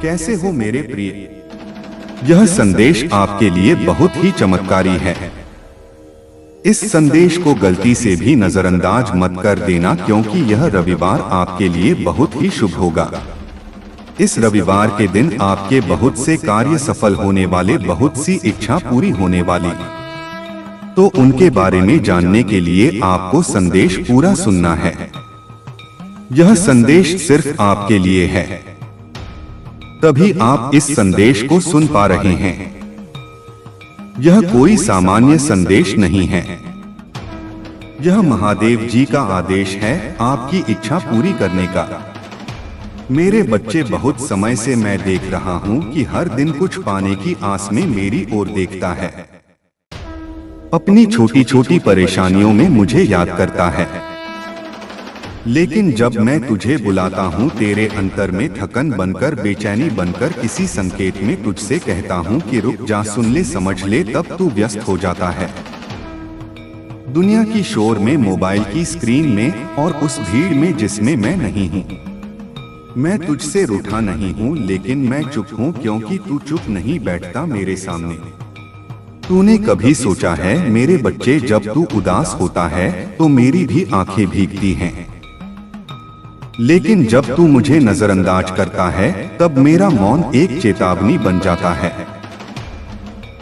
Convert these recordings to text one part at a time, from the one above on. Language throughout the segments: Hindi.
कैसे हो मेरे प्रिय। यह संदेश आपके लिए बहुत ही चमत्कारी है। इस संदेश को गलती से भी नजरअंदाज मत कर देना, क्योंकि यह रविवार आपके लिए बहुत ही शुभ होगा। इस रविवार के दिन आपके बहुत से कार्य सफल होने वाले, बहुत सी इच्छा पूरी होने वाली। तो उनके बारे में जानने के लिए आपको संदेश पूरा सुनना है। यह संदेश सिर्फ आपके लिए है, तभी आप इस संदेश को सुन पा रहे हैं। यह कोई सामान्य संदेश नहीं है। यह महादेव जी का आदेश है आपकी इच्छा पूरी करने का। मेरे बच्चे, बहुत समय से मैं देख रहा हूँ कि हर दिन कुछ पाने की आस में मेरी ओर देखता है। अपनी छोटी छोटी परेशानियों में मुझे याद करता है। लेकिन जब मैं तुझे बुलाता हूँ, तेरे अंतर में थकन बनकर, बेचैनी बनकर, किसी संकेत में तुझसे कहता हूँ कि रुक जा, सुन ले, समझ ले, तब तू व्यस्त हो जाता है। दुनिया की शोर में, मोबाइल की स्क्रीन में और उस भीड़ में जिसमें मैं नहीं हूँ। मैं तुझसे रूठा नहीं हूँ, लेकिन मैं चुप हूँ, क्योंकि तू चुप नहीं बैठता मेरे सामने। तूने कभी सोचा है मेरे बच्चे, जब तू उदास होता है तो मेरी भी आंखें भीगती हैं। लेकिन जब तू मुझे नजरअंदाज करता है, तब मेरा मौन एक चेतावनी बन जाता है।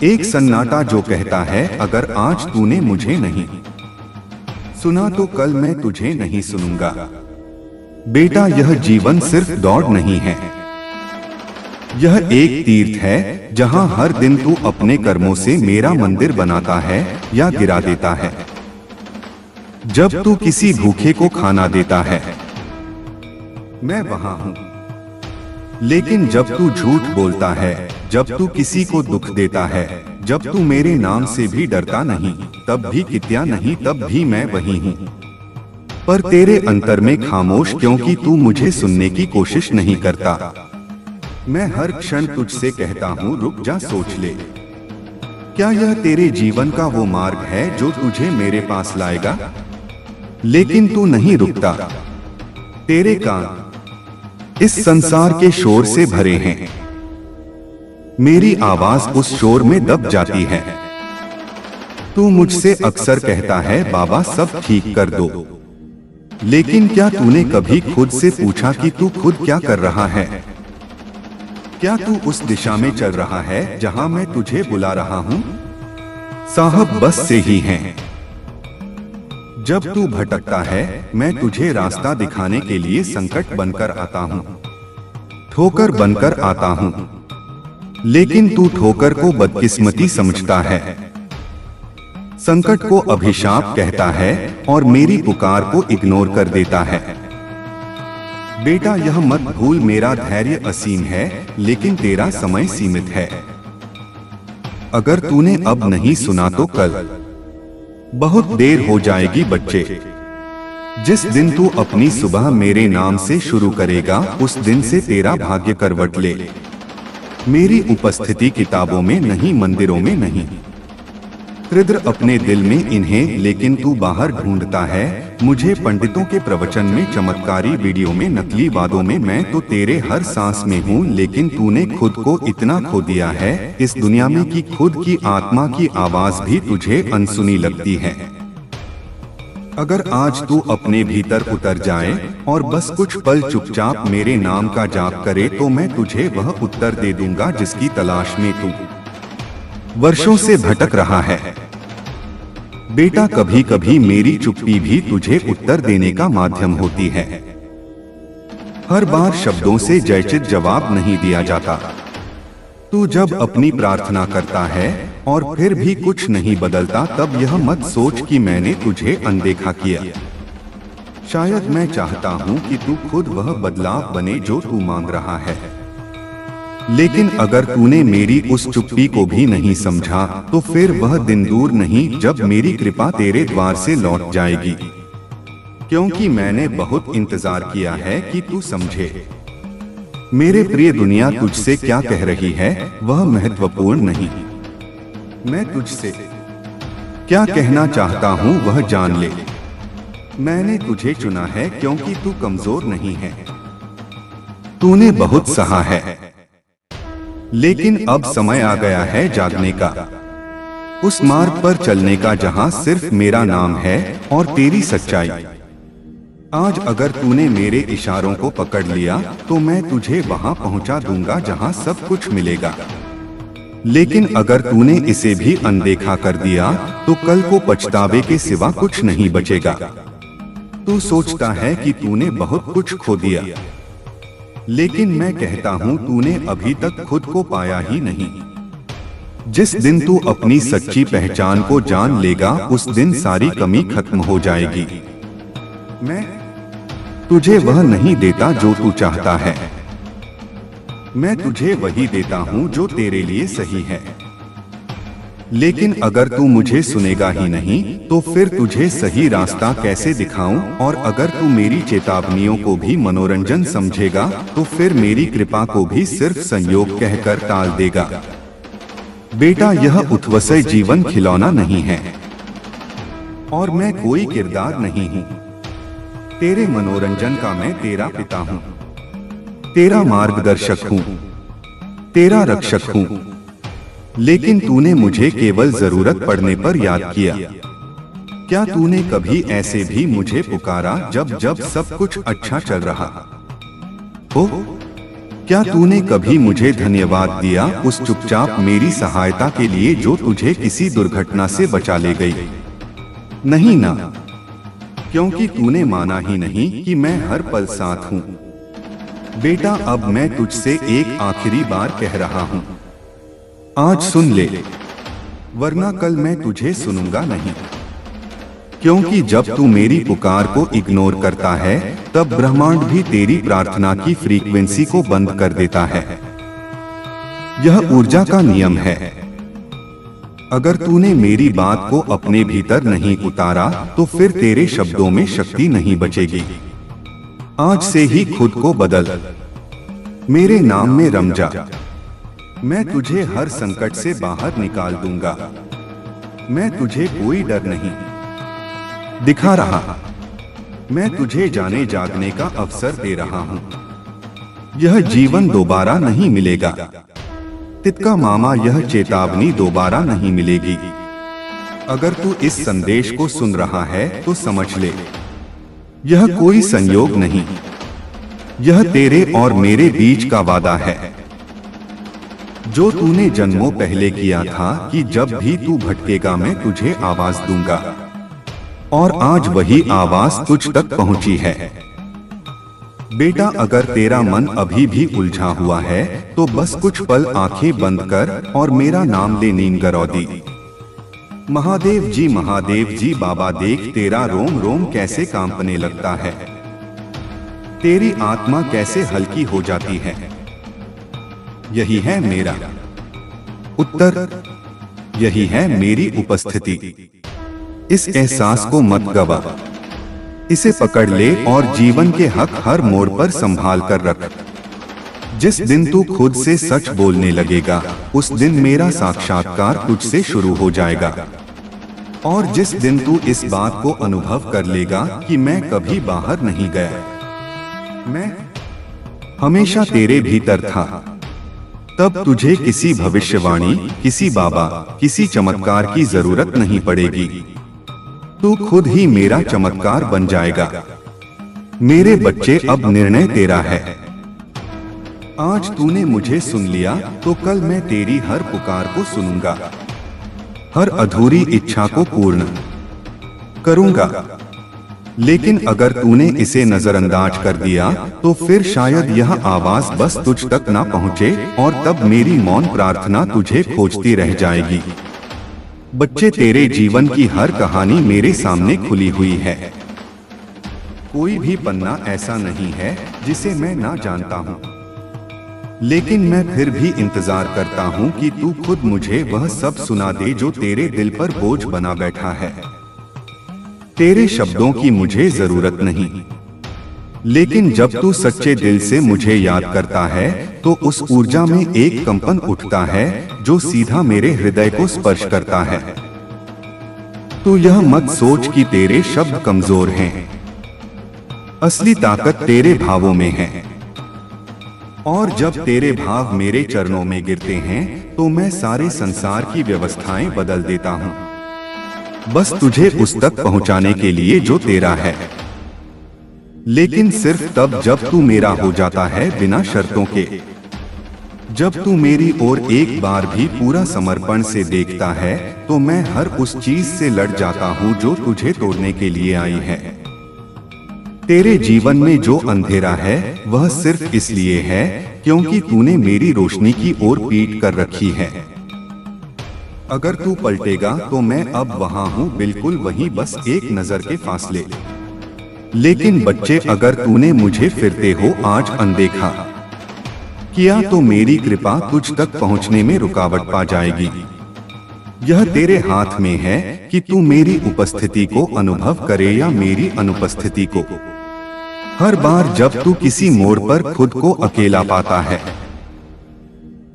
एक सन्नाटा जो कहता है, अगर आज तूने मुझे नहीं सुना तो कल मैं तुझे नहीं सुनूंगा। बेटा, यह जीवन सिर्फ दौड़ नहीं है। यह एक तीर्थ है, जहां हर दिन तू अपने कर्मों से मेरा मंदिर बनाता है या गिरा देता है। जब तू किसी भूखे को खाना देता है, मैं वहां हूं। लेकिन जब तू झूठ बोलता है, जब तू किसी को दुख देता है, जब तू मेरे नाम से भी डरता नहीं, तब भी कित्या नहीं, तब भी मैं वही हूं। पर तेरे अंतर में खामोश, क्योंकि तू मुझे सुनने की कोशिश नहीं करता। मैं हर क्षण तुझसे कहता हूँ, रुक जा, सोच ले। क्या यह तेरे जीवन का वो मार्ग है जो तुझे मेरे पास लाएगा? लेकिन तू नहीं रुकता। तेरे कान इस संसार के शोर से भरे हैं। मेरी आवाज उस शोर में दब जाती है। तू मुझसे अक्सर कहता है, बाबा सब ठीक कर दो। लेकिन क्या तूने कभी खुद से पूछा कि तू खुद क्या कर रहा है? क्या तू उस दिशा में चल रहा है जहां मैं तुझे बुला रहा हूं? साहब, बस से ही हैं। जब तू भटकता है, मैं तुझे रास्ता दिखाने के लिए संकट बनकर आता हूँ, ठोकर बनकर आता हूँ। लेकिन तू ठोकर को बदकिस्मती समझता है, संकट को अभिशाप कहता है और मेरी पुकार को इग्नोर कर देता है। बेटा, यह मत भूल, मेरा धैर्य असीम है, लेकिन तेरा समय सीमित है। अगर तूने अब नहीं सुना तो कल बहुत देर हो जाएगी। बच्चे, जिस दिन तू अपनी सुबह मेरे नाम से शुरू करेगा, उस दिन से तेरा भाग्य करवट ले। मेरी उपस्थिति किताबों में नहीं, मंदिरों में नहीं, हृदय अपने दिल में इन्हें। लेकिन तू बाहर ढूंढता है मुझे पंडितों के प्रवचन में, चमत्कारी वीडियो में, नकली वादों में। मैं तो तेरे हर सांस में हूँ, लेकिन तूने खुद को इतना खो दिया है इस दुनिया में कि खुद की आत्मा की आवाज भी तुझे अनसुनी लगती है। अगर आज तू अपने भीतर उतर जाए और बस कुछ पल चुपचाप मेरे नाम का जाप करे, तो मैं तुझे वह उत्तर दे दूंगा जिसकी तलाश में तू वर्षों से भटक रहा है। बेटा, कभी कभी मेरी चुप्पी भी तुझे उत्तर देने का माध्यम होती है। हर बार शब्दों से जयचित जवाब नहीं दिया जाता। तू जब अपनी प्रार्थना करता है और फिर भी कुछ नहीं बदलता, तब यह मत सोच कि मैंने तुझे अनदेखा किया। शायद मैं चाहता हूँ कि तू खुद वह बदलाव बने जो तू मांग रहा है। लेकिन अगर तूने मेरी उस चुप्पी को भी नहीं समझा, तो फिर वह दिन दूर नहीं जब मेरी कृपा तेरे द्वार से लौट जाएगी। क्योंकि मैंने बहुत इंतजार किया है कि तू समझे। मेरे प्रिय, दुनिया तुझसे क्या कह रही है वह महत्वपूर्ण नहीं। मैं तुझसे क्या कहना चाहता हूँ वह जान ले। मैंने तुझे चुना है क्योंकि तू कमजोर नहीं है। तूने बहुत सहा है। लेकिन अब समय आ गया है जागने का, उस मार्ग पर चलने का जहां सिर्फ मेरा नाम है और तेरी सच्चाई। आज अगर तूने मेरे इशारों को पकड़ लिया तो मैं तुझे वहां पहुंचा दूंगा जहां सब कुछ मिलेगा। लेकिन अगर तूने इसे भी अनदेखा कर दिया तो कल को पछतावे के सिवा कुछ नहीं बचेगा। तू सोचता है कि तूने बहुत कुछ खो दिया, लेकिन मैं कहता हूं तूने अभी तक खुद को पाया ही नहीं। जिस दिन तू अपनी सच्ची पहचान को जान लेगा उस दिन सारी कमी खत्म हो जाएगी। मैं तुझे वह नहीं देता जो तू चाहता है, मैं तुझे वही देता हूं जो तेरे लिए सही है। लेकिन अगर तू मुझे सुनेगा ही नहीं तो फिर तुझे सही रास्ता कैसे दिखाऊं? और अगर तू मेरी चेतावनियों को भी मनोरंजन समझेगा तो फिर मेरी कृपा को भी सिर्फ संयोग कहकर टाल देगा। बेटा, यह उत्वसय जीवन खिलौना नहीं है और मैं कोई किरदार नहीं हूं। तेरे मनोरंजन का मैं तेरा पिता हूं, तेरा मार्गदर्शक हूं, तेरा रक्षक हूं। लेकिन तूने मुझे केवल जरूरत पड़ने पर याद किया। क्या तूने कभी ऐसे भी मुझे पुकारा जब जब सब कुछ अच्छा चल रहा हो? क्या तूने कभी मुझे धन्यवाद दिया उस चुपचाप मेरी सहायता के लिए जो तुझे किसी दुर्घटना से बचा ले गई? नहीं ना, क्योंकि तूने माना ही नहीं कि मैं हर पल साथ हूं। बेटा, अब मैं तुझसे एक आखिरी बार कह रहा हूं, आज सुन ले, वरना कल मैं तुझे सुनूंगा नहीं। क्योंकि जब तू मेरी पुकार को इग्नोर करता है तब ब्रह्मांड भी तेरी प्रार्थना की फ्रीक्वेंसी को बंद कर देता है। यह ऊर्जा का नियम है। अगर तूने मेरी बात को अपने भीतर नहीं उतारा तो फिर तेरे शब्दों में शक्ति नहीं बचेगी। आज से ही खुद को बदल, मेरे नाम में रम जा। मैं तुझे हर संकट से बाहर निकाल दूंगा। मैं तुझे कोई डर नहीं दिखा रहा, मैं तुझे जाने जागने का अवसर दे रहा हूं। यह जीवन दोबारा नहीं मिलेगा। तितका मामा, यह चेतावनी दोबारा नहीं मिलेगी। अगर तू इस संदेश को सुन रहा है तो समझ ले, यह कोई संयोग नहीं, यह तेरे और मेरे बीच का वादा है जो तूने जन्मों पहले किया था कि जब भी तू भटकेगा मैं तुझे आवाज दूंगा। और आज वही आवाज तुझ तक पहुंची है। बेटा, अगर तेरा मन अभी भी उलझा हुआ है तो बस कुछ पल आंखें बंद कर और मेरा नाम ले, नीम गरौदी। महादेव जी, बाबा देख तेरा रोम रोम कैसे कांपने लगता है, तेरी आत्मा कैसे हल्की हो जाती है। यही है मेरा उत्तर, यही है मेरी उपस्थिति। इस एहसास को मत गवा, इसे पकड़ ले और जीवन के हक हर मोड़ पर संभाल कर रख। जिस दिन तू खुद से सच बोलने लगेगा उस दिन मेरा साक्षात्कार तुझसे शुरू हो जाएगा। और जिस दिन तू इस बात को अनुभव कर लेगा कि मैं कभी बाहर नहीं गया, मैं हमेशा तेरे भीतर था, तब तुझे किसी भविष्यवाणी, किसी बाबा, किसी चमत्कार की जरूरत नहीं पड़ेगी। तू खुद ही मेरा चमत्कार बन जाएगा। मेरे बच्चे, अब निर्णय तेरा है। आज तूने मुझे सुन लिया तो कल मैं तेरी हर पुकार को सुनूंगा, हर अधूरी इच्छा को पूर्ण करूंगा। लेकिन अगर तूने इसे नजरअंदाज कर दिया तो फिर शायद यह आवाज बस तुझ तक ना पहुंचे और तब मेरी मौन प्रार्थना तुझे खोजती रह जाएगी। बच्चे, तेरे जीवन की हर कहानी मेरे सामने खुली हुई है। कोई भी पन्ना ऐसा नहीं है जिसे मैं ना जानता हूं। लेकिन मैं फिर भी इंतजार करता हूं कि तू खुद मुझे वह सब सुना दे जो तेरे दिल पर बोझ बना बैठा है। तेरे शब्दों की मुझे जरूरत नहीं, लेकिन जब तू सच्चे दिल से मुझे याद करता है तो उस ऊर्जा में एक कंपन उठता है जो सीधा मेरे हृदय को स्पर्श करता है। तू यह मत सोच कि तेरे शब्द कमजोर हैं, असली ताकत तेरे भावों में है। और जब तेरे भाव मेरे चरणों में गिरते हैं तो मैं सारे संसार की व्यवस्थाएं बदल देता हूँ, बस तुझे उस तक पहुँचाने के लिए जो तेरा है। लेकिन सिर्फ तब जब तू मेरा हो जाता है बिना शर्तों के। जब तू मेरी ओर एक बार भी पूरा समर्पण से देखता है तो मैं हर उस चीज से लड़ जाता हूँ जो तुझे तोड़ने के लिए आई है। तेरे जीवन में जो अंधेरा है वह सिर्फ इसलिए है क्योंकि तूने मेरी रोशनी की ओर पीठ कर रखी है। अगर तू पलटेगा तो मैं अब वहां हूँ, बिल्कुल वहीं, बस एक नजर के फासले। लेकिन बच्चे, अगर तूने मुझे फिरते हो आज अनदेखा किया तो मेरी कृपा तुझ तक पहुंचने में रुकावट पा जाएगी। यह तेरे हाथ में है कि तू मेरी उपस्थिति को अनुभव करे या मेरी अनुपस्थिति को। हर बार जब तू किसी मोड़ पर खुद को अकेला पाता है,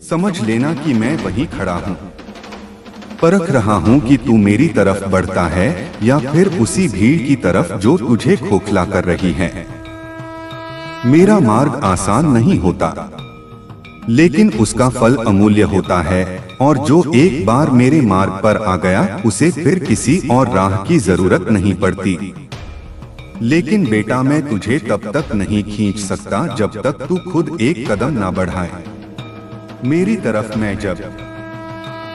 समझ लेना कि मैं वहीं खड़ा हूँ, परख रहा हूँ कि तू मेरी तरफ बढ़ता है या फिर उसी भीड़ की तरफ जो तुझे खोखला कर रही है। मेरा मार्ग आसान नहीं होता, लेकिन उसका फल अमूल्य होता है, और जो एक बार मेरे मार्ग पर आ गया उसे फिर किसी और राह की जरूरत नहीं पड़ती। लेकिन बेटा, मैं तुझे तब तक नहीं खींच सकता जब तक तू खुद एक कदम ना बढ़ाए मेरी तरफ। मैं जब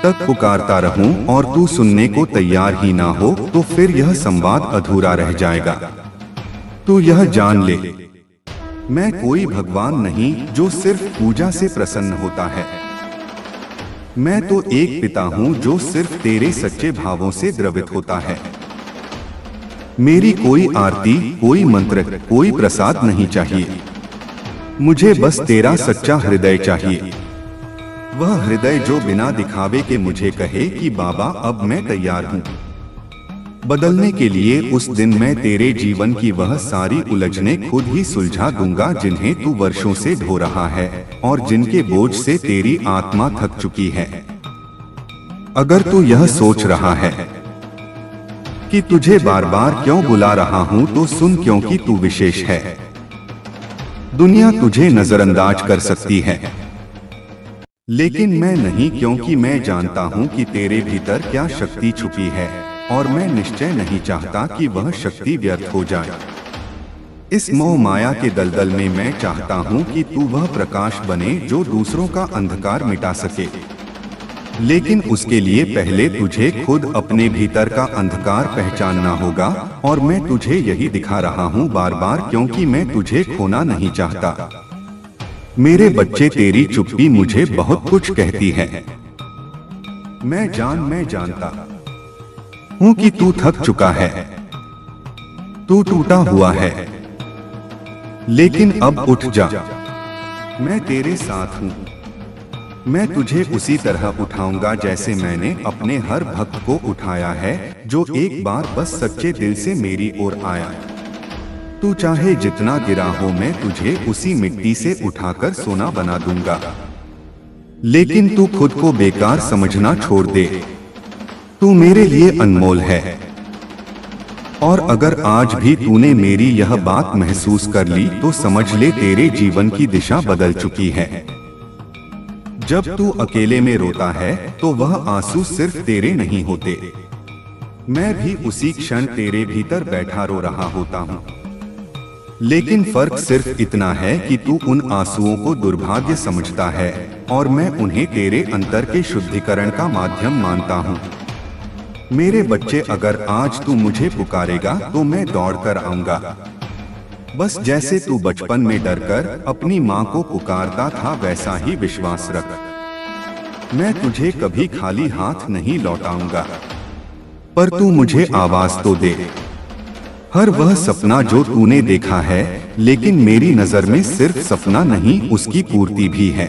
तक पुकारता रहूं और तू सुनने को तैयार ही ना हो तो फिर यह संवाद अधूरा रह जाएगा। तू यह जान ले, मैं कोई भगवान नहीं जो सिर्फ पूजा से प्रसन्न होता है। मैं तो एक पिता हूँ जो सिर्फ तेरे सच्चे भावों से द्रवित होता है। मेरी कोई आरती, कोई मंत्र, कोई प्रसाद नहीं चाहिए। मुझे बस तेरा सच्चा हृदय चाहिए। वह हृदय जो बिना दिखावे के मुझे कहे कि बाबा अब मैं तैयार हूँ बदलने के लिए। उस दिन मैं तेरे जीवन की वह सारी उलझनें खुद ही सुलझा दूंगा जिन्हें तू वर्षों से ढो रहा है और जिनके बोझ से तेरी आत्मा थक चुकी है। अगर तू यह सोच रहा है कि तुझे बार बार क्यों बुला रहा हूँ तो सुन, क्योंकि तू विशेष है। दुनिया तुझे नजरअंदाज कर सकती है, लेकिन मैं नहीं, क्योंकि मैं जानता हूँ कि तेरे भीतर क्या शक्ति छुपी है और मैं निश्चय नहीं चाहता कि वह शक्ति व्यर्थ हो जाए। इस मोह माया के दलदल में मैं चाहता हूँ कि तू वह प्रकाश बने जो दूसरों का अंधकार मिटा सके। लेकिन उसके लिए पहले तुझे खुद अपने भीतर का अंधकार पहचानना होगा, और मैं तुझे यही दिखा रहा हूँ बार बार, क्योंकि मैं तुझे खोना नहीं चाहता। मेरे बच्चे, तेरी चुप्पी मुझे बहुत कुछ कहती है। मैं जानता हूँ कि तू थक चुका है, तू टूटा हुआ है, लेकिन अब उठ जा। मैं तेरे साथ हूँ। मैं तुझे उसी तरह उठाऊंगा जैसे मैंने अपने हर भक्त को उठाया है जो एक बार बस सच्चे दिल से मेरी ओर आया। तू चाहे जितना गिरा हो, मैं तुझे उसी मिट्टी से उठाकर सोना बना दूंगा। लेकिन तू खुद को बेकार समझना छोड़ दे। तू मेरे लिए अनमोल है, और अगर आज भी तूने मेरी यह बात महसूस कर ली तो समझ ले तेरे जीवन की दिशा बदल चुकी है। जब तू अकेले में रोता है तो वह आंसू सिर्फ तेरे नहीं होते, मैं भी उसी क्षण तेरे भीतर बैठा रो रहा होता हूँ। लेकिन फर्क सिर्फ इतना है कि तू उन आंसुओं को दुर्भाग्य समझता है और मैं उन्हें तेरे अंतर के शुद्धिकरण का माध्यम मानता हूँ। मेरे बच्चे, अगर आज तू मुझे पुकारेगा तो मैं दौड़कर आऊंगा, बस जैसे तू बचपन में डरकर अपनी माँ को पुकारता था वैसा ही विश्वास रख। मैं तुझे कभी खाली हाथ नहीं लौटाऊंगा, पर तू मुझे आवाज तो दे। हर वह सपना जो तूने देखा है, लेकिन मेरी नजर में सिर्फ सपना नहीं, उसकी पूर्ति भी है।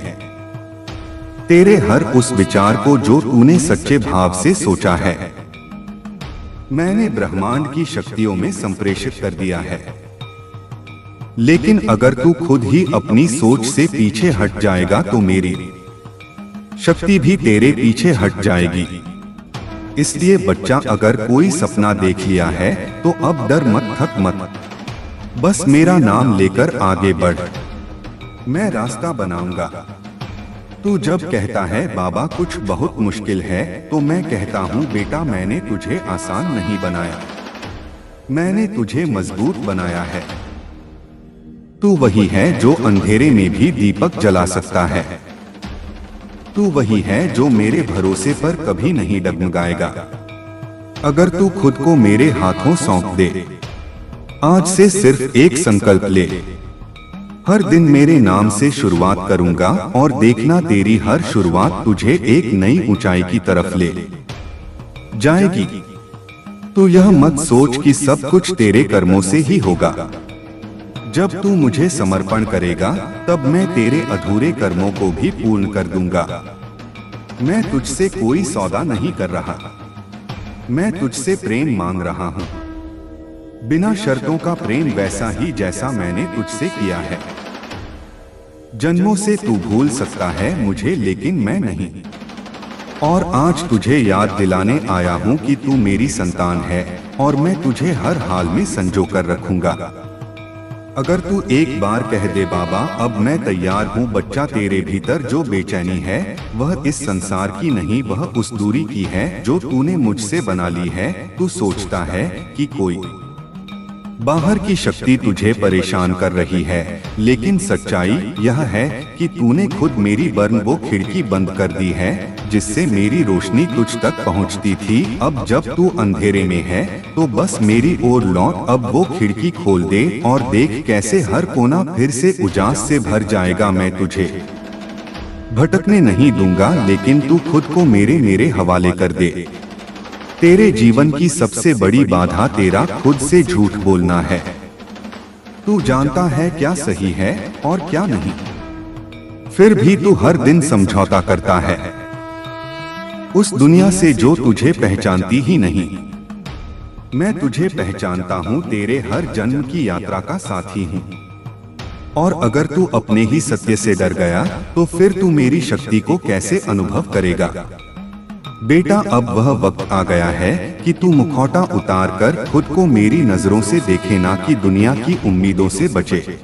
तेरे हर उस विचार को जो तूने सच्चे भाव से सोचा है, मैंने ब्रह्मांड की शक्तियों में संप्रेषित कर दिया है। लेकिन अगर तू खुद ही अपनी सोच से पीछे हट जाएगा तो मेरी शक्ति भी तेरे पीछे हट जाएगी। इसलिए बच्चा, अगर कोई सपना देख लिया है तो अब डर मत, थक मत, बस मेरा नाम लेकर आगे बढ़। मैं रास्ता बनाऊंगा। तू जब कहता है बाबा कुछ बहुत मुश्किल है, तो मैं कहता हूँ बेटा मैंने तुझे आसान नहीं बनाया, मैंने तुझे मजबूत बनाया है। तू वही है जो अंधेरे में भी दीपक जला सकता है। तू वही है जो मेरे भरोसे पर कभी नहीं डगमगाएगा। अगर तू खुद को मेरे हाथों सौंप दे, आज से सिर्फ एक संकल्प ले, हर दिन मेरे नाम से शुरुआत करूंगा और देखना तेरी हर शुरुआत तुझे एक नई ऊंचाई की तरफ ले जाएगी। तू यह मत सोच कि सब कुछ तेरे कर्मों से ही होगा। जब तू मुझे समर्पण करेगा, तब मैं तेरे अधूरे कर्मों को भी पूर्ण कर दूंगा। मैं तुझसे कोई सौदा नहीं कर रहा, मैं तुझसे प्रेम मांग रहा हूँ, बिना शर्तों का प्रेम, वैसा ही जैसा मैंने तुझसे किया है। जन्मों से तू भूल सकता है मुझे, लेकिन मैं नहीं। और आज तुझे याद दिलाने आया हूँ कि तू मेरी संतान है और मैं तुझे हर हाल में संजो कर रखूंगा। अगर तू एक बार कह दे बाबा अब मैं तैयार हूँ, बच्चा तेरे भीतर जो बेचैनी है वह इस संसार की नहीं, वह उस दूरी की है जो तूने मुझसे बना ली है। तू सोचता है कि कोई बाहर की शक्ति तुझे परेशान कर रही है, लेकिन सच्चाई यह है कि तूने खुद मेरी बर्न वो खिड़की बंद कर दी है जिससे मेरी रोशनी तुझ तक पहुंचती थी। अब जब तू अंधेरे में है तो बस मेरी ओर लौट, अब वो खिड़की खोल दे और देख कैसे हर कोना फिर से उजास से भर जाएगा। मैं तुझे भटकने नहीं दूंगा, लेकिन तू खुद को मेरे हवाले कर दे। तेरे जीवन की सबसे बड़ी बाधा तेरा खुद से झूठ बोलना है। तू जानता है क्या सही है और क्या नहीं, फिर भी तू हर दिन समझौता करता है उस दुनिया से जो तुझे पहचानती ही नहीं। मैं तुझे पहचानता हूँ, तेरे हर जन्म की यात्रा का साथी हूँ। और अगर तू अपने ही सत्य से डर गया तो फिर तू मेरी शक्ति को कैसे अनुभव करेगा। बेटा अब वह वक्त आ गया है कि तू मुखौटा उतार कर खुद को मेरी नजरों से देखे, ना कि दुनिया की उम्मीदों से बचे।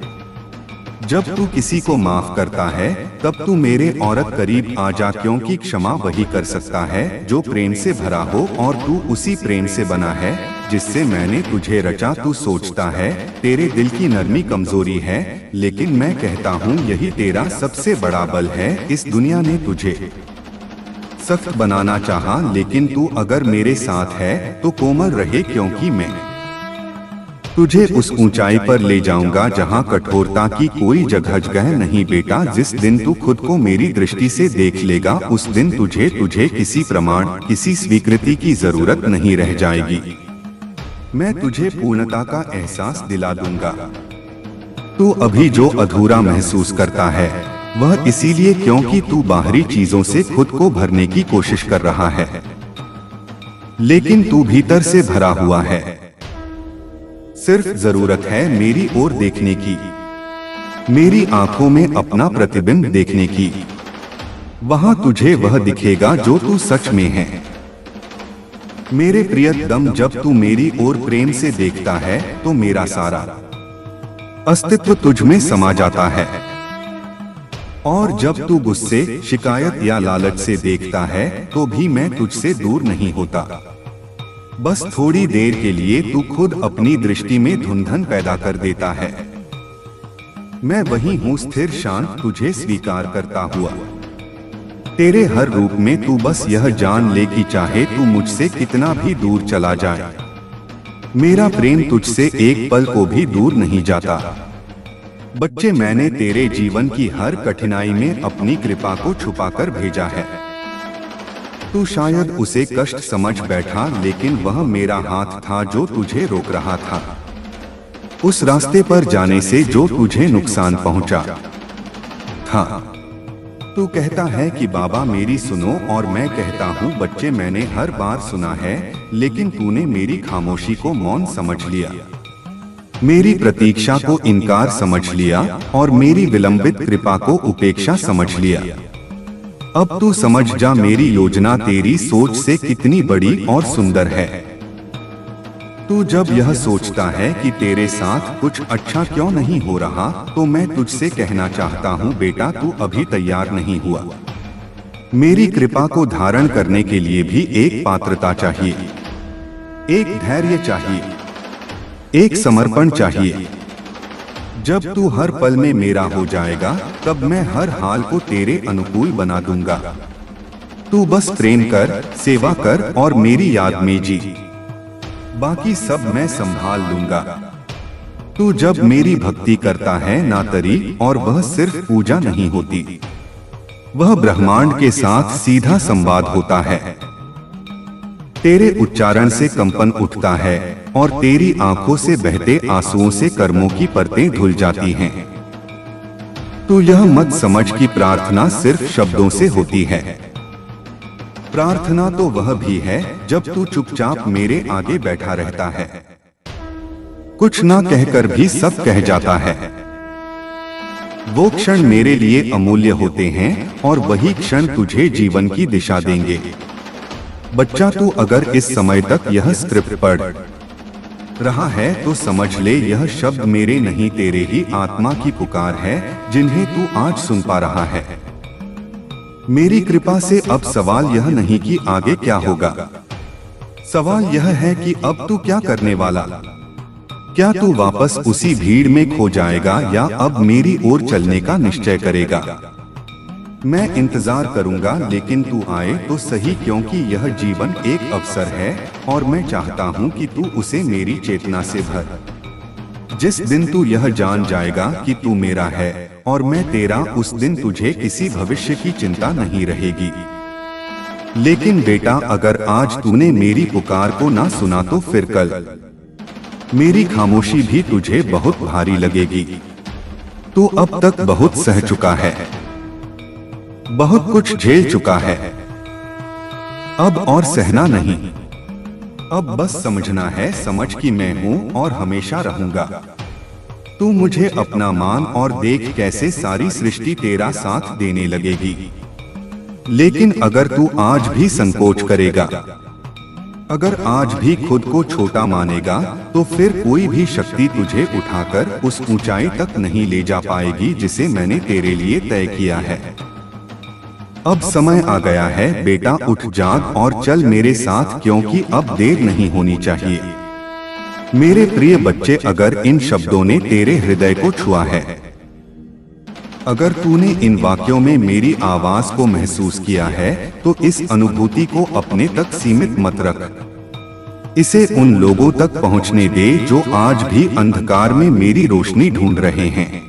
जब तू किसी को माफ करता है तब तू मेरे औरत करीब आ जा, क्योंकि क्षमा वही कर सकता है जो प्रेम से भरा हो, और तू उसी प्रेम से बना है जिससे मैंने तुझे रचा। तू सोचता है तेरे दिल की नरमी कमजोरी है, लेकिन मैं कहता हूँ यही तेरा सबसे बड़ा बल है। इस दुनिया ने तुझे सख्त बनाना चाहा, लेकिन तू अगर मेरे साथ है तो कोमल रहे, क्योंकि मैं तुझे उस ऊंचाई पर ले जाऊंगा जहां कठोरता की कोई जगह नहीं। बेटा जिस दिन तू खुद को मेरी दृष्टि से देख लेगा, उस दिन तुझे किसी प्रमाण, किसी स्वीकृति की जरूरत नहीं रह जाएगी। मैं तुझे पूर्णता का एहसास दिला दूंगा। तू अभी जो अधूरा महसूस करता है वह इसीलिए क्योंकि तू बाहरी चीजों से खुद को भरने की कोशिश कर रहा है, लेकिन तू भीतर से भरा हुआ है। सिर्फ जरूरत है मेरी ओर देखने की, मेरी आंखों में अपना प्रतिबिंब देखने की। वहां तुझे वह दिखेगा जो तू सच में है। मेरे प्रियतम, जब तू मेरी ओर प्रेम से देखता है तो मेरा सारा अस्तित्व तुझ में समा जाता है। और जब तू गुस्से, शिकायत या लालच से देखता है तो भी मैं तुझसे दूर नहीं होता। बस थोड़ी देर के लिए तू खुद अपनी दृष्टि में धुंधन पैदा कर देता है। मैं वही हूँ, स्थिर शांत, तुझे स्वीकार करता हुआ। तेरे हर रूप में तू बस यह जान ले कि चाहे तू मुझसे कितना भी दूर चला जाए, मेरा प्रेम तुझसे एक पल को भी दूर नहीं जाता। बच्चे, मैंने तेरे जीवन की हर कठिनाई में अपनी कृपा को छुपाकर भेजा है। तू शायद उसे कष्ट समझ बैठा, लेकिन वह मेरा हाथ था जो तुझे रोक रहा था उस रास्ते पर जाने से जो तुझे नुकसान पहुंचा था। तू कहता है कि बाबा मेरी सुनो, और मैं कहता हूँ बच्चे मैंने हर बार सुना है, लेकिन तूने मेरी खामोशी को मौन समझ लिया, मेरी प्रतीक्षा को इनकार समझ लिया, और मेरी विलंबित कृपा को उपेक्षा समझ लिया। अब तू समझ जा मेरी योजना तेरी सोच से कितनी बड़ी और सुंदर है। तू जब यह सोचता है कि तेरे साथ कुछ अच्छा क्यों नहीं हो रहा, तो मैं तुझसे कहना चाहता हूँ बेटा, तू अभी तैयार नहीं हुआ। मेरी कृपा को धारण करने के लिए भी एक पात्रता चाहिए, एक धैर्य चाहिए, एक समर्पण चाहिए। जब तू हर पल में मेरा हो जाएगा, तब मैं हर हाल को तेरे अनुकूल बना दूंगा। तू बस प्रेम कर, सेवा कर और मेरी याद में जी, बाकी सब मैं संभाल लूंगा। तू जब मेरी भक्ति करता है ना तरी, और वह सिर्फ पूजा नहीं होती, वह ब्रह्मांड के साथ सीधा संवाद होता है। तेरे उच्चारण से कंपन उठता है और तेरी आंखों से बहते आंसुओं से कर्मों की परतें धुल जाती हैं। तू यह मत समझ कि प्रार्थना सिर्फ शब्दों से होती है। प्रार्थना तो वह भी है जब तू चुपचाप मेरे आगे बैठा रहता है, कुछ ना कहकर भी सब कह जाता है। वो क्षण मेरे लिए अमूल्य होते हैं और वही क्षण तुझे जीवन की दिशा देंगे। बच्चा, तू अगर इस समय तक यह स्क्रिप्ट पढ़ रहा है तो समझ ले, यह शब्द मेरे नहीं तेरे ही आत्मा की पुकार है जिन्हें तू आज सुन पा रहा है। मेरी कृपा से अब सवाल यह नहीं कि आगे क्या होगा, सवाल यह है कि अब तू क्या करने वाला। क्या तू वापस उसी भीड़ में खो जाएगा या अब मेरी ओर चलने का निश्चय करेगा। मैं इंतजार करूंगा, लेकिन तू आए तो सही, क्योंकि यह जीवन एक अवसर है और मैं चाहता हूं कि तू उसे मेरी चेतना से भर। जिस दिन तू यह जान जाएगा कि तू मेरा है और मैं तेरा, उस दिन तुझे किसी भविष्य की चिंता नहीं रहेगी। लेकिन बेटा, अगर आज तूने मेरी पुकार को ना सुना तो फिर कल मेरी खामोशी भी तुझे बहुत भारी लगेगी। तू अब तक बहुत सह चुका है, बहुत कुछ झेल चुका है, अब और सहना नहीं। अब बस समझना है, समझ कि मैं हूं और हमेशा रहूंगा। तू मुझे अपना मान और देख कैसे सारी सृष्टि तेरा साथ देने लगेगी। लेकिन अगर तू आज भी संकोच करेगा, अगर आज भी खुद को छोटा मानेगा, तो फिर कोई भी शक्ति तुझे उठाकर उस ऊंचाई तक नहीं ले जा पाएगी जिसे मैंने तेरे लिए तय किया है। अब समय आ गया है बेटा, उठ जाग और चल मेरे साथ, क्योंकि अब देर नहीं होनी चाहिए। मेरे प्रिय बच्चे, अगर इन शब्दों ने तेरे हृदय को छुआ है, अगर तूने इन वाक्यों में मेरी आवाज को महसूस किया है, तो इस अनुभूति को अपने तक सीमित मत रख। इसे उन लोगों तक पहुंचने दे जो आज भी अंधकार में मेरी रोशनी ढूंढ रहे हैं।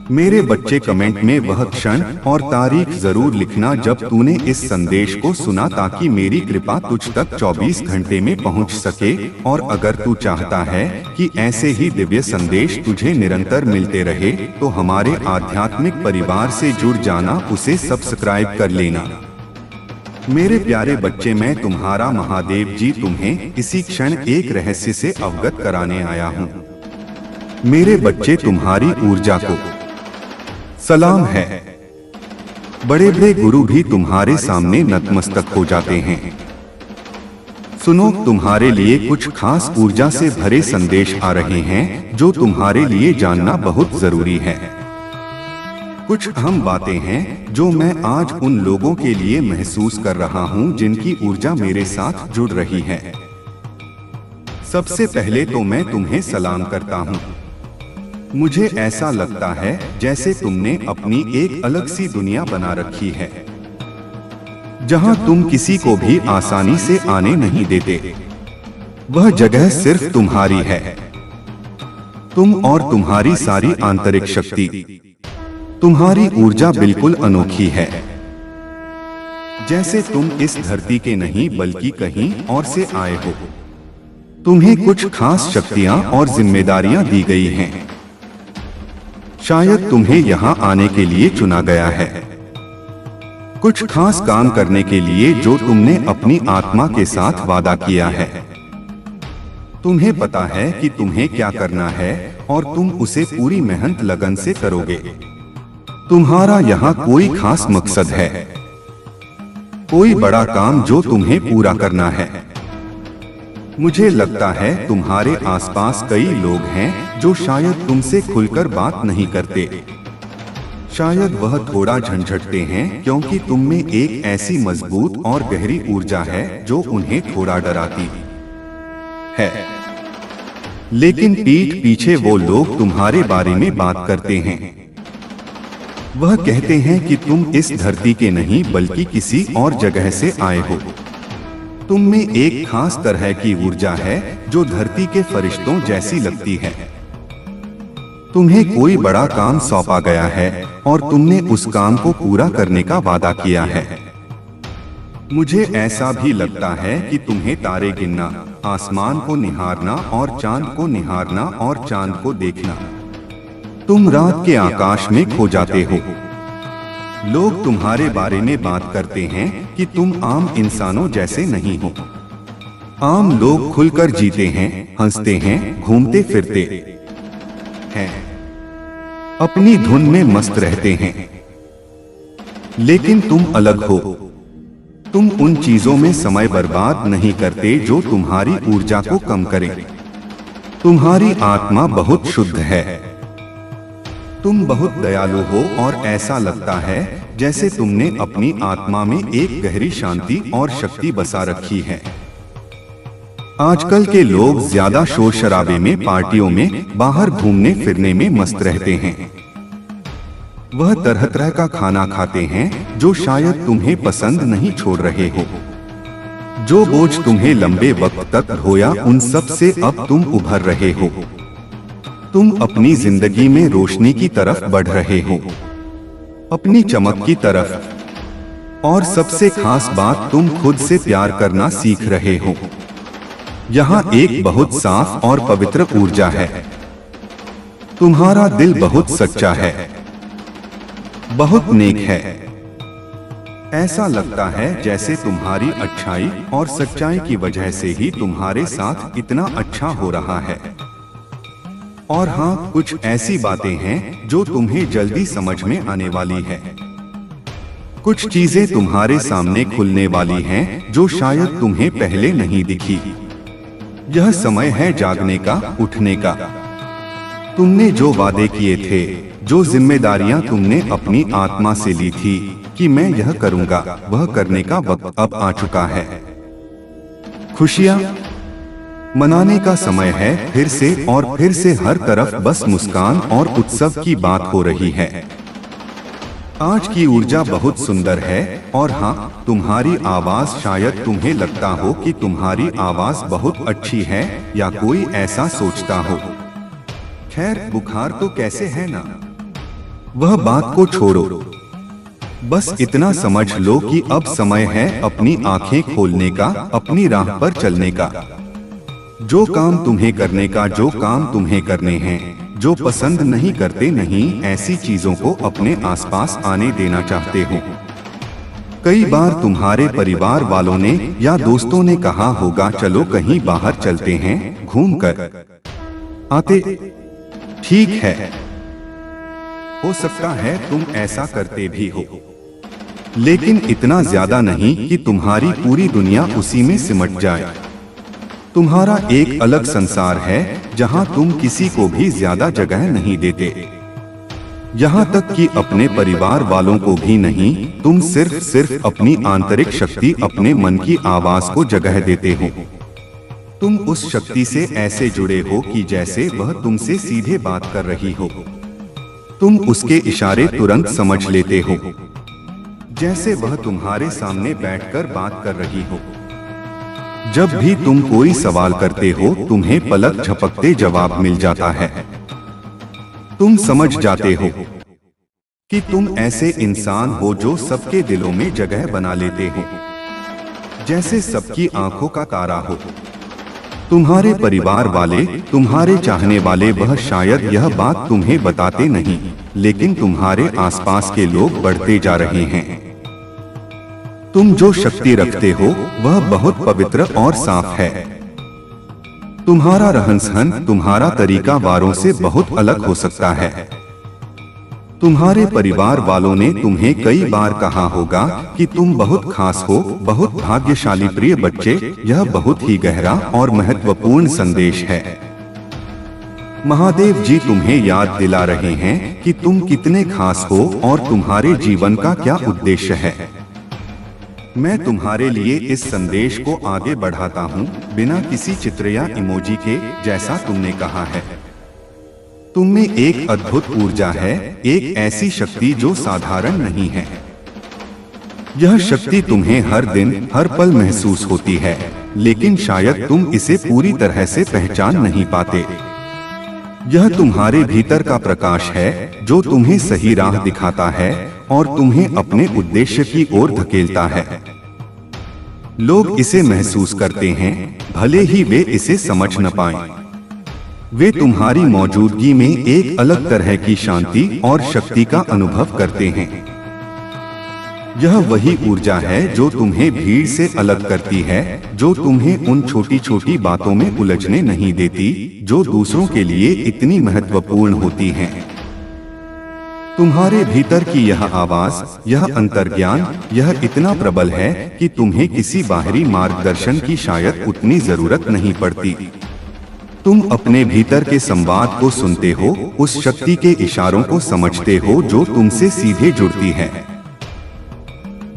मेरे बच्चे, कमेंट में वह क्षण और तारीख जरूर लिखना जब तूने इस संदेश को सुना, ताकि मेरी कृपा तुझ तक 24 घंटे में पहुंच सके। और अगर तू चाहता है कि ऐसे ही दिव्य संदेश तुझे निरंतर मिलते रहे, तो हमारे आध्यात्मिक परिवार से जुड़ जाना, उसे सब्सक्राइब कर लेना। मेरे प्यारे बच्चे, मैं तुम्हारा महादेव जी तुम्हें इसी क्षण एक रहस्य से अवगत कराने आया हूँ। मेरे बच्चे, तुम्हारी ऊर्जा को सलाम है। बड़े बड़े गुरु भी तुम्हारे सामने नतमस्तक हो जाते हैं। सुनो, तुम्हारे लिए कुछ खास ऊर्जा से भरे संदेश आ रहे हैं जो तुम्हारे लिए जानना बहुत जरूरी है। कुछ अहम बातें हैं जो मैं आज उन लोगों के लिए महसूस कर रहा हूं जिनकी ऊर्जा मेरे साथ जुड़ रही है। सबसे पहले तो मैं तुम्हें सलाम करता हूं। मुझे ऐसा लगता है जैसे तुमने अपनी एक अलग सी दुनिया बना रखी है, जहां तुम किसी को भी आसानी से आने नहीं देते। वह जगह सिर्फ तुम्हारी है, तुम और तुम्हारी सारी आंतरिक शक्ति। तुम्हारी ऊर्जा बिल्कुल अनोखी है, जैसे तुम इस धरती के नहीं बल्कि कहीं और से आए हो। तुम्हें कुछ खास शक्तियां और जिम्मेदारियां दी गई हैं। शायद तुम्हें यहाँ आने के लिए चुना गया है, कुछ खास काम करने के लिए जो तुमने अपनी आत्मा के साथ वादा किया है। तुम्हें पता है कि तुम्हें क्या करना है और तुम उसे पूरी मेहनत लगन से करोगे। तुम्हारा यहाँ कोई खास मकसद है, कोई बड़ा काम जो तुम्हें पूरा करना है। मुझे लगता है तुम्हारे आसपास कई लोग हैं जो शायद तुमसे खुलकर बात नहीं करते। शायद वह थोड़ा झंझटते हैं क्योंकि तुम में एक ऐसी मजबूत और गहरी ऊर्जा है जो उन्हें थोड़ा डराती है। लेकिन पीठ पीछे वो लोग तुम्हारे बारे में बात करते हैं। वह कहते हैं कि तुम इस धरती के नहीं बल्कि किसी और जगह से आए हो। तुम में एक खास तरह की ऊर्जा है जो धरती के फरिश्तों जैसी लगती है। तुम्हें कोई बड़ा काम सौंपा गया है और तुमने उस काम को पूरा करने का वादा किया है। मुझे ऐसा भी लगता है कि तुम्हें तारे गिनना, आसमान को निहारना और चांद को निहारना और चांद को देखना। तुम रात के आकाश में खो जाते हो। लोग तुम्हारे बारे में बात करते हैं कि तुम आम इंसानों जैसे नहीं हो। आम लोग खुलकर जीते हैं, हंसते हैं, घूमते फिरते हैं, अपनी धुन में मस्त रहते हैं। लेकिन तुम अलग हो। तुम उन चीजों में समय बर्बाद नहीं करते जो तुम्हारी ऊर्जा को कम करें। तुम्हारी आत्मा बहुत शुद्ध है। तुम बहुत दयालु हो और ऐसा लगता है जैसे तुमने अपनी आत्मा में एक गहरी शांति और शक्ति बसा रखी है। आजकल के लोग ज्यादा शोर शराबे में, पार्टियों में, बाहर घूमने फिरने में मस्त रहते हैं। वह तरह तरह का खाना खाते हैं जो शायद तुम्हें पसंद नहीं छोड़ रहे हो। जो बोझ तुम्हें लंबे वक्त तक ढोया उन सब से अब तुम उभर रहे हो। तुम अपनी जिंदगी में रोशनी की तरफ बढ़ रहे हो, अपनी चमक की तरफ। और सबसे खास बात, तुम खुद से प्यार करना सीख रहे हो। यहाँ एक बहुत साफ और पवित्र ऊर्जा है। तुम्हारा दिल बहुत सच्चा है, बहुत नेक है। ऐसा लगता है जैसे तुम्हारी अच्छाई और सच्चाई की वजह से ही तुम्हारे साथ इतना अच्छा हो रहा है। और हाँ, कुछ ऐसी बातें हैं जो तुम्हें जल्दी समझ में आने वाली है। कुछ चीजें तुम्हारे सामने खुलने वाली हैं जो शायद तुम्हें पहले नहीं दिखी। यह समय है जागने का, उठने का। तुमने जो वादे किए थे, जो जिम्मेदारियां तुमने अपनी आत्मा से ली थी कि मैं यह करूंगा, वह करने का वक्त अब आ चुका है। खुशियां मनाने का समय है फिर से, और फिर से हर तरफ बस मुस्कान और उत्सव की बात हो रही है। आज की ऊर्जा बहुत सुंदर है। और हाँ, तुम्हारी आवाज, शायद तुम्हें लगता हो कि तुम्हारी आवाज बहुत अच्छी है या कोई ऐसा सोचता हो। खैर, बुखार तो कैसे है ना, वह बात को छोड़ो। बस इतना समझ लो कि अब समय है अपनी आंखें खोलने का, अपनी राह पर चलने का। जो काम तुम्हें करने का, जो काम तुम्हें करने हैं, जो पसंद नहीं करते, नहीं ऐसी चीजों को अपने आसपास आने देना चाहते हो। कई बार तुम्हारे परिवार वालों ने या दोस्तों ने कहा होगा, चलो कहीं बाहर चलते हैं, घूम कर आते। ठीक है, हो सकता है तुम ऐसा करते भी हो, लेकिन इतना ज्यादा नहीं कि तुम्हारी पूरी दुनिया उसी में सिमट जाए। तुम्हारा एक अलग संसार है जहां तुम किसी को भी ज्यादा जगह नहीं देते, यहाँ तक कि अपने परिवार वालों को भी नहीं। तुम सिर्फ अपनी आंतरिक शक्ति, अपने मन की आवाज को जगह देते हो। तुम उस शक्ति से ऐसे जुड़े हो कि जैसे वह तुमसे सीधे बात कर रही हो। तुम उसके इशारे तुरंत समझ लेते हो, जैसे वह तुम्हारे सामने बैठकर बात कर रही हो। जब भी तुम कोई सवाल करते हो, तुम्हें पलक झपकते जवाब मिल जाता है। तुम समझ जाते हो कि तुम ऐसे इंसान हो जो सबके दिलों में जगह बना लेते हो, जैसे सबकी आंखों का तारा हो। तुम्हारे परिवार वाले, तुम्हारे चाहने वाले, वह शायद यह बात तुम्हें बताते नहीं, लेकिन तुम्हारे आसपास के लोग बढ़ते जा रहे हैं। तुम जो शक्ति रखते हो वह बहुत पवित्र और साफ है। तुम्हारा रहन सहन, तुम्हारा तरीका वारों से बहुत अलग हो सकता है। तुम्हारे परिवार वालों ने तुम्हें कई बार कहा होगा कि तुम बहुत खास हो, बहुत भाग्यशाली। प्रिय बच्चे, यह बहुत ही गहरा और महत्वपूर्ण संदेश है। महादेव जी तुम्हें याद दिला रहे हैं कि तुम कितने खास हो और तुम्हारे जीवन का क्या उद्देश्य है। मैं तुम्हारे लिए इस संदेश को आगे बढ़ाता हूँ बिना किसी चित्र या इमोजी के, जैसा तुमने कहा है। तुम में एक अद्भुत ऊर्जा है, एक ऐसी शक्ति जो साधारण नहीं है। यह शक्ति तुम्हें हर दिन हर पल महसूस होती है, लेकिन शायद तुम इसे पूरी तरह से पहचान नहीं पाते। यह तुम्हारे भीतर का प्रकाश है जो तुम्हें सही राह दिखाता है और तुम्हें अपने उद्देश्य की ओर धकेलता है। लोग इसे महसूस करते हैं, भले ही वे इसे समझ न पाएं। वे तुम्हारी मौजूदगी में एक अलग तरह की शांति और शक्ति का अनुभव करते हैं। यह वही ऊर्जा है जो तुम्हें भीड़ से अलग करती है, जो तुम्हें उन छोटी छोटी बातों में उलझने नहीं देती जो दूसरों के लिए इतनी महत्वपूर्ण होती हैं। तुम्हारे भीतर की यह आवाज, यह अंतर्ज्ञान, यह इतना प्रबल है कि तुम्हें किसी बाहरी मार्गदर्शन की शायद उतनी जरूरत नहीं पड़ती। तुम अपने भीतर के संवाद को सुनते हो, उस शक्ति के इशारों को समझते हो जो तुमसे सीधे जुड़ती है।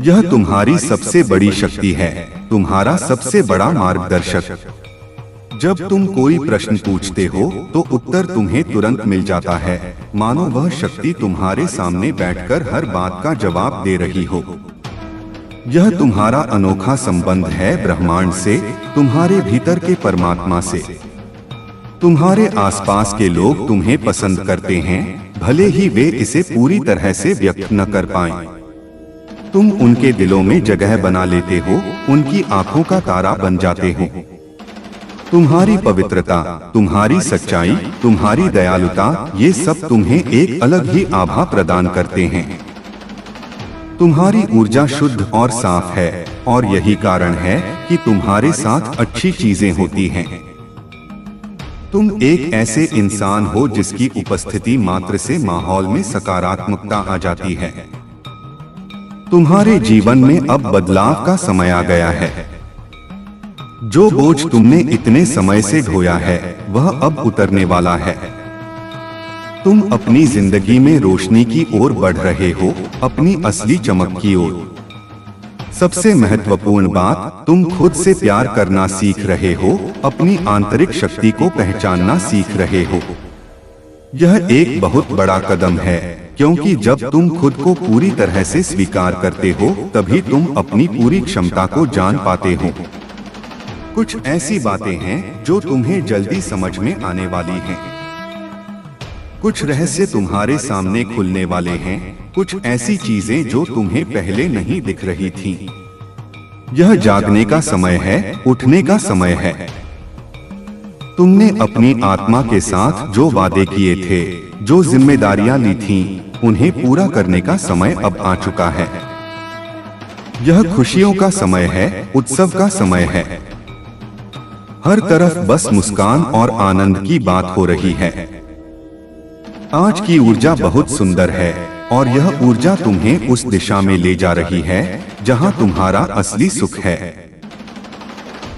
यह तुम्हारी सबसे बड़ी शक्ति है, तुम्हारा सबसे बड़ा मार्गदर्शक। जब तुम कोई प्रश्न पूछते हो तो उत्तर तुम्हें तुरंत मिल जाता है, मानो वह शक्ति तुम्हारे सामने बैठकर हर बात का जवाब दे रही हो। यह तुम्हारा अनोखा संबंध है ब्रह्मांड से, तुम्हारे भीतर के परमात्मा से। तुम्हारे आसपास के लोग तुम्हें पसंद करते हैं, भले ही वे इसे पूरी तरह से व्यक्त न कर पाएं। तुम उनके दिलों में जगह बना लेते हो, उनकी आंखों का तारा बन जाते हो। तुम्हारी पवित्रता, तुम्हारी सच्चाई, तुम्हारी दयालुता, ये सब तुम्हें एक अलग ही आभा प्रदान करते हैं। तुम्हारी ऊर्जा शुद्ध और साफ है और यही कारण है कि तुम्हारे साथ अच्छी चीजें होती हैं। तुम एक ऐसे इंसान हो जिसकी उपस्थिति मात्र से माहौल में सकारात्मकता आ जाती है। तुम्हारे जीवन में अब बदलाव का समय आ गया है। जो बोझ तुमने इतने समय से ढोया है वह अब उतरने वाला है। तुम अपनी जिंदगी में रोशनी की ओर बढ़ रहे हो, अपनी असली चमक की ओर। सबसे महत्वपूर्ण बात, तुम खुद से प्यार करना सीख रहे हो, अपनी आंतरिक शक्ति को पहचानना सीख रहे हो। यह एक बहुत बड़ा कदम है, क्योंकि जब तुम खुद को पूरी तरह से स्वीकार करते हो तभी तुम अपनी पूरी क्षमता को जान पाते हो। कुछ ऐसी बातें हैं जो तुम्हें जल्दी समझ में आने वाली हैं। कुछ रहस्य तुम्हारे सामने खुलने वाले हैं, कुछ ऐसी चीजें जो तुम्हें पहले नहीं दिख रही थीं। यह जागने का समय है, उठने का समय है। तुमने अपनी आत्मा के साथ जो वादे किए थे, जो जिम्मेदारियां ली थीं, उन्हें पूरा करने का समय अब आ चुका है। यह खुशियों का समय है, उत्सव का समय है। हर तरफ बस मुस्कान और आनंद की बात हो रही है। आज की ऊर्जा बहुत सुंदर है और यह ऊर्जा तुम्हें उस दिशा में ले जा रही है जहां तुम्हारा असली सुख है।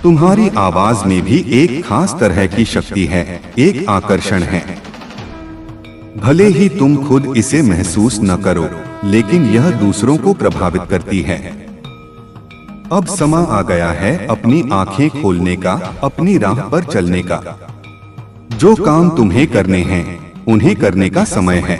तुम्हारी आवाज में भी एक खास तरह की शक्ति है, एक आकर्षण है। भले ही तुम खुद इसे महसूस न करो, लेकिन यह दूसरों को प्रभावित करती है। अब समय आ गया है अपनी आंखें खोलने का, अपनी राह पर चलने का। जो काम तुम्हें करने हैं, उन्हें करने का समय है।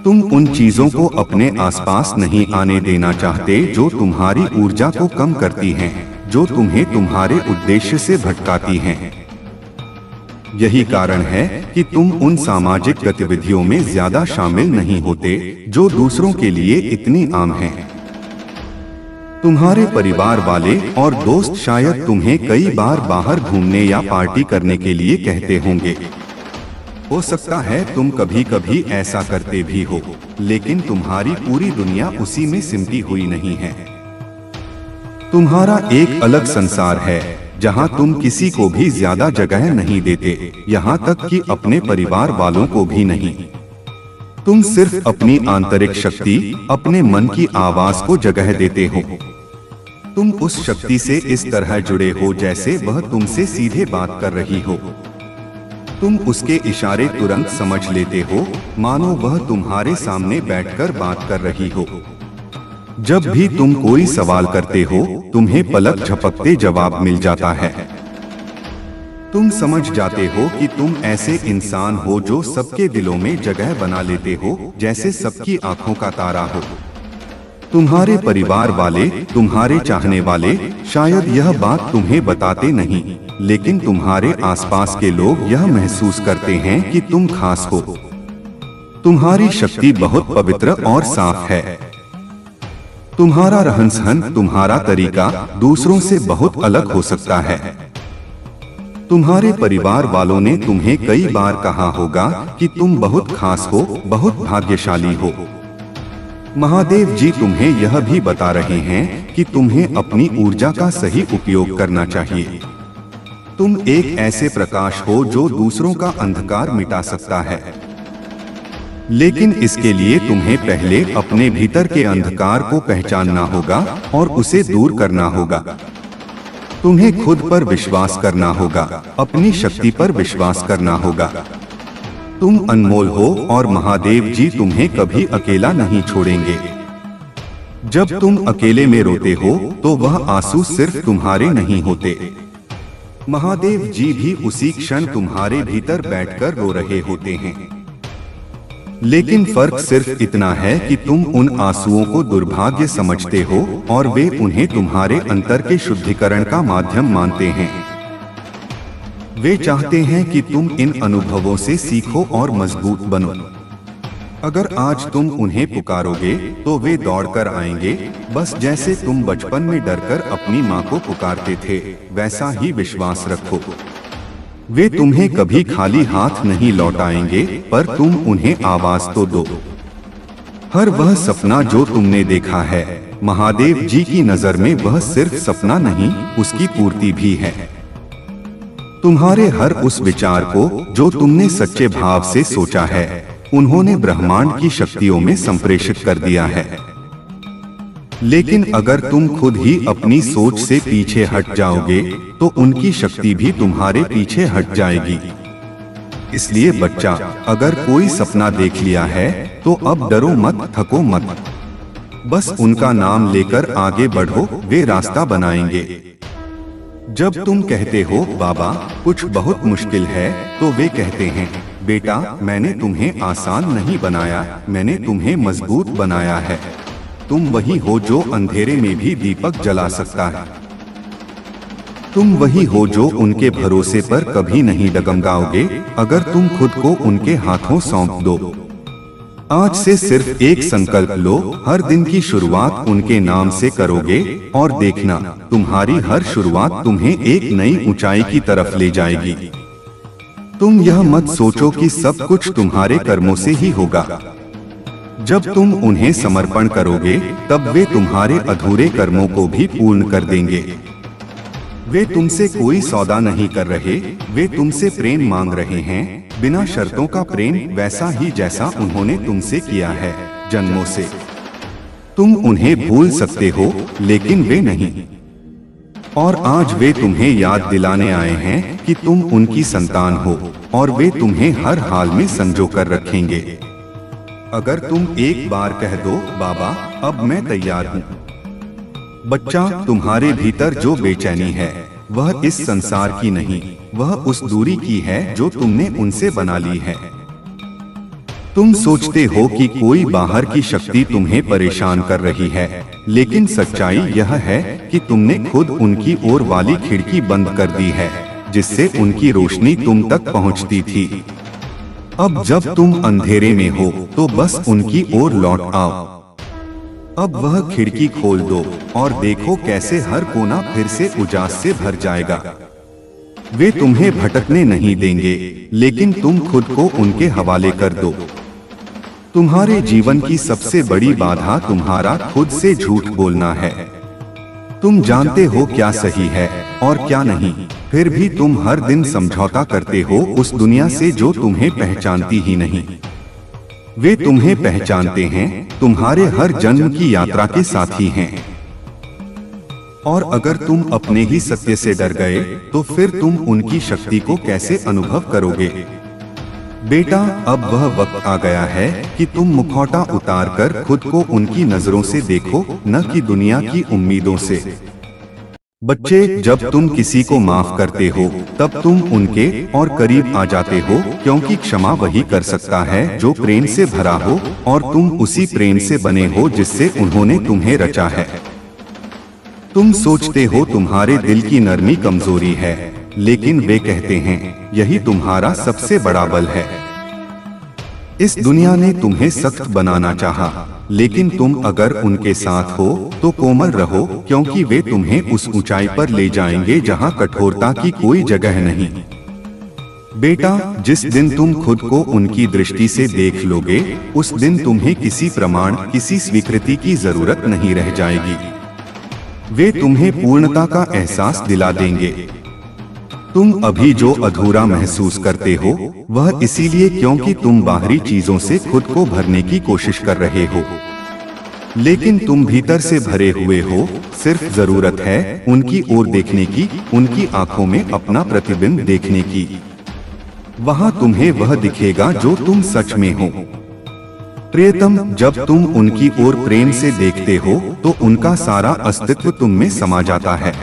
तुम उन चीजों को अपने आसपास नहीं आने देना चाहते जो तुम्हारी ऊर्जा को कम करती हैं, जो तुम्हें तुम्हारे उद्देश्य से भटकाती हैं। यही कारण है कि तुम उन सामाजिक गतिविधियों में ज्यादा शामिल नहीं होते जो दूसरों के लिए इतनी आम हैं। तुम्हारे परिवार वाले और दोस्त शायद तुम्हें कई बार बाहर घूमने या पार्टी करने के लिए कहते होंगे। हो सकता है तुम कभी कभी ऐसा करते भी हो, लेकिन तुम्हारी पूरी दुनिया उसी में सिमटी हुई नहीं है। तुम्हारा एक अलग संसार है जहां तुम किसी को भी ज्यादा जगह नहीं देते, यहाँ तक कि अपने परिवार वालों को भी नहीं। तुम सिर्फ अपनी आंतरिक शक्ति, अपने मन की आवाज को जगह देते हो। तुम उस शक्ति से इस तरह जुड़े हो जैसे वह तुमसे सीधे बात कर रही हो। तुम उसके इशारे तुरंत समझ लेते हो, मानो वह तुम्हारे सामने बैठकर बात कर रही हो। जब भी तुम कोई सवाल करते हो, तुम्हें पलक झपकते जवाब मिल जाता है। तुम समझ जाते हो कि तुम ऐसे इंसान हो जो सबके दिलों में जगह बना लेते हो, जैसे सबकी आंखों का तारा हो। तुम्हारे परिवार वाले, तुम्हारे चाहने वाले शायद यह बात तुम्हें बताते नहीं, लेकिन तुम्हारे आसपास के लोग यह महसूस करते हैं कि तुम खास हो। तुम्हारी शक्ति बहुत पवित्र और साफ है। तुम्हारा रहन सहन, तुम्हारा तरीका दूसरों से बहुत अलग हो सकता है। तुम्हारे परिवार वालों ने तुम्हें कई बार कहा होगा कि तुम बहुत खास हो, बहुत भाग्यशाली हो। महादेव जी तुम्हें यह भी बता रहे हैं कि तुम्हें अपनी ऊर्जा का सही उपयोग करना चाहिए। तुम एक ऐसे प्रकाश हो जो दूसरों का अंधकार मिटा सकता है, लेकिन इसके लिए तुम्हें पहले अपने भीतर के अंधकार को पहचानना होगा और उसे दूर करना होगा। तुम्हें खुद पर विश्वास करना होगा, अपनी शक्ति पर विश्वास करना होगा। तुम अनमोल हो और महादेव जी तुम्हें कभी अकेला नहीं छोड़ेंगे। जब तुम अकेले में रोते हो तो वह आंसू सिर्फ तुम्हारे नहीं होते, महादेव जी भी उसी क्षण तुम्हारे भीतर बैठकर रो रहे होते हैं। लेकिन फर्क सिर्फ इतना है कि तुम उन आंसुओं को दुर्भाग्य समझते हो और वे उन्हें तुम्हारे अंतर के शुद्धिकरण का माध्यम मानते हैं। वे चाहते हैं कि तुम इन अनुभवों से सीखो और मजबूत बनो। अगर आज तुम उन्हें पुकारोगे तो वे दौड़कर आएंगे, बस जैसे तुम बचपन में डरकर अपनी माँ को पुकारते थे, वैसा ही विश्वास रखो। वे तुम्हें कभी खाली हाथ नहीं लौटाएंगे, पर तुम उन्हें आवाज तो दो। हर वह सपना जो तुमने देखा है, महादेव जी की नजर में वह सिर्फ सपना नहीं, उसकी पूर्ति भी है। तुम्हारे हर उस विचार को जो तुमने सच्चे भाव से सोचा है, उन्होंने ब्रह्मांड की शक्तियों में संप्रेषित कर दिया है। लेकिन अगर तुम खुद ही अपनी सोच से पीछे हट जाओगे तो उनकी शक्ति भी तुम्हारे पीछे हट जाएगी। इसलिए बच्चा, अगर कोई सपना देख लिया है तो अब डरो मत, थको मत। बस उनका नाम लेकर आगे बढ़ो, वे रास्ता बनाएंगे। जब तुम कहते हो बाबा कुछ बहुत मुश्किल है, तो वे कहते हैं बेटा मैंने तुम्हें आसान नहीं बनाया, मैंने तुम्हें मजबूत बनाया है। तुम वही हो जो अंधेरे में भी दीपक जला सकता है। तुम वही हो जो उनके भरोसे पर कभी नहीं डगमगाओगे, अगर तुम खुद को उनके हाथों सौंप दो। आज से सिर्फ एक संकल्प लो, हर दिन की शुरुआत उनके नाम से करोगे और देखना तुम्हारी हर शुरुआत तुम्हें एक नई ऊंचाई की तरफ ले जाएगी। तुम यह मत सोचो कि सब कुछ तुम्हारे कर्मों से ही होगा। जब तुम उन्हें समर्पण करोगे तब वे तुम्हारे अधूरे कर्मों को भी पूर्ण कर देंगे। वे तुमसे कोई सौदा नहीं कर रहे, वे तुमसे प्रेम मांग रहे हैं, बिना शर्तों का प्रेम, वैसा ही जैसा उन्होंने तुमसे किया है जन्मों से। तुम उन्हें भूल सकते हो लेकिन वे नहीं। और आज वे तुम्हें याद दिलाने आए हैं कि तुम उनकी संतान हो और वे तुम्हें हर हाल में संजो कर रखेंगे। अगर तुम एक बार कह दो बाबा अब मैं तैयार हूँ। बच्चा, तुम्हारे भीतर जो बेचैनी है वह इस संसार की नहीं, वह उस दूरी की है जो तुमने उनसे बना ली है। तुम सोचते हो कि कोई बाहर की शक्ति तुम्हें परेशान कर रही है, लेकिन सच्चाई यह है कि तुमने खुद उनकी ओर वाली खिड़की बंद कर दी है, जिससे उनकी रोशनी तुम तक पहुंचती थी। अब जब तुम अंधेरे में हो तो बस उनकी ओर लौट आओ। अब वह खिड़की खोल दो और देखो कैसे हर कोना फिर से उजास से भर जाएगा। वे तुम्हें भटकने नहीं देंगे, लेकिन तुम खुद को उनके हवाले कर दो। तुम्हारे जीवन की सबसे बड़ी बाधा तुम्हारा खुद से झूठ बोलना है। तुम जानते हो क्या सही है और क्या नहीं, फिर भी तुम हर दिन समझौता करते हो उस दुनिया से जो तुम्हें पहचानती ही नहीं। वे तुम्हें पहचानते हैं, तुम्हारे हर जन्म की यात्रा के साथी हैं। और अगर तुम अपने ही सत्य से डर गए तो फिर तुम उनकी शक्ति को कैसे अनुभव करोगे? बेटा, अब वह वक्त आ गया है कि तुम मुखौटा उतारकर खुद को उनकी नजरों से देखो, न कि दुनिया की उम्मीदों से। बच्चे, जब तुम किसी को माफ करते हो तब तुम उनके और करीब आ जाते हो, क्योंकि क्षमा वही कर सकता है जो प्रेम से भरा हो, और तुम उसी प्रेम से बने हो जिससे उन्होंने तुम्हें रचा है। तुम सोचते हो तुम्हारे दिल की नरमी कमजोरी है, लेकिन वे कहते हैं यही तुम्हारा सबसे बड़ा बल है। इस दुनिया ने तुम्हें सख्त बनाना चाहा, लेकिन तुम अगर उनके साथ हो तो कोमल रहो, क्योंकि वे तुम्हें उस ऊंचाई पर ले जाएंगे जहां कठोरता की कोई जगह नहीं। बेटा, जिस दिन तुम खुद को उनकी दृष्टि से देख लोगे, उस दिन तुम्हें किसी प्रमाण, किसी स्वीकृति की जरूरत नहीं रह जाएगी। वे तुम्हें पूर्णता का एहसास दिला देंगे। तुम अभी जो अधूरा महसूस करते हो वह इसीलिए क्योंकि तुम बाहरी चीजों से खुद को भरने की कोशिश कर रहे हो, लेकिन तुम भीतर से भरे हुए हो। सिर्फ जरूरत है उनकी ओर देखने की, उनकी आंखों में अपना प्रतिबिंब देखने की। वहां तुम्हें वह दिखेगा जो तुम सच में हो। प्रियतम, जब तुम उनकी ओर प्रेम से देखते हो तो उनका सारा अस्तित्व तुम में समा जाता है।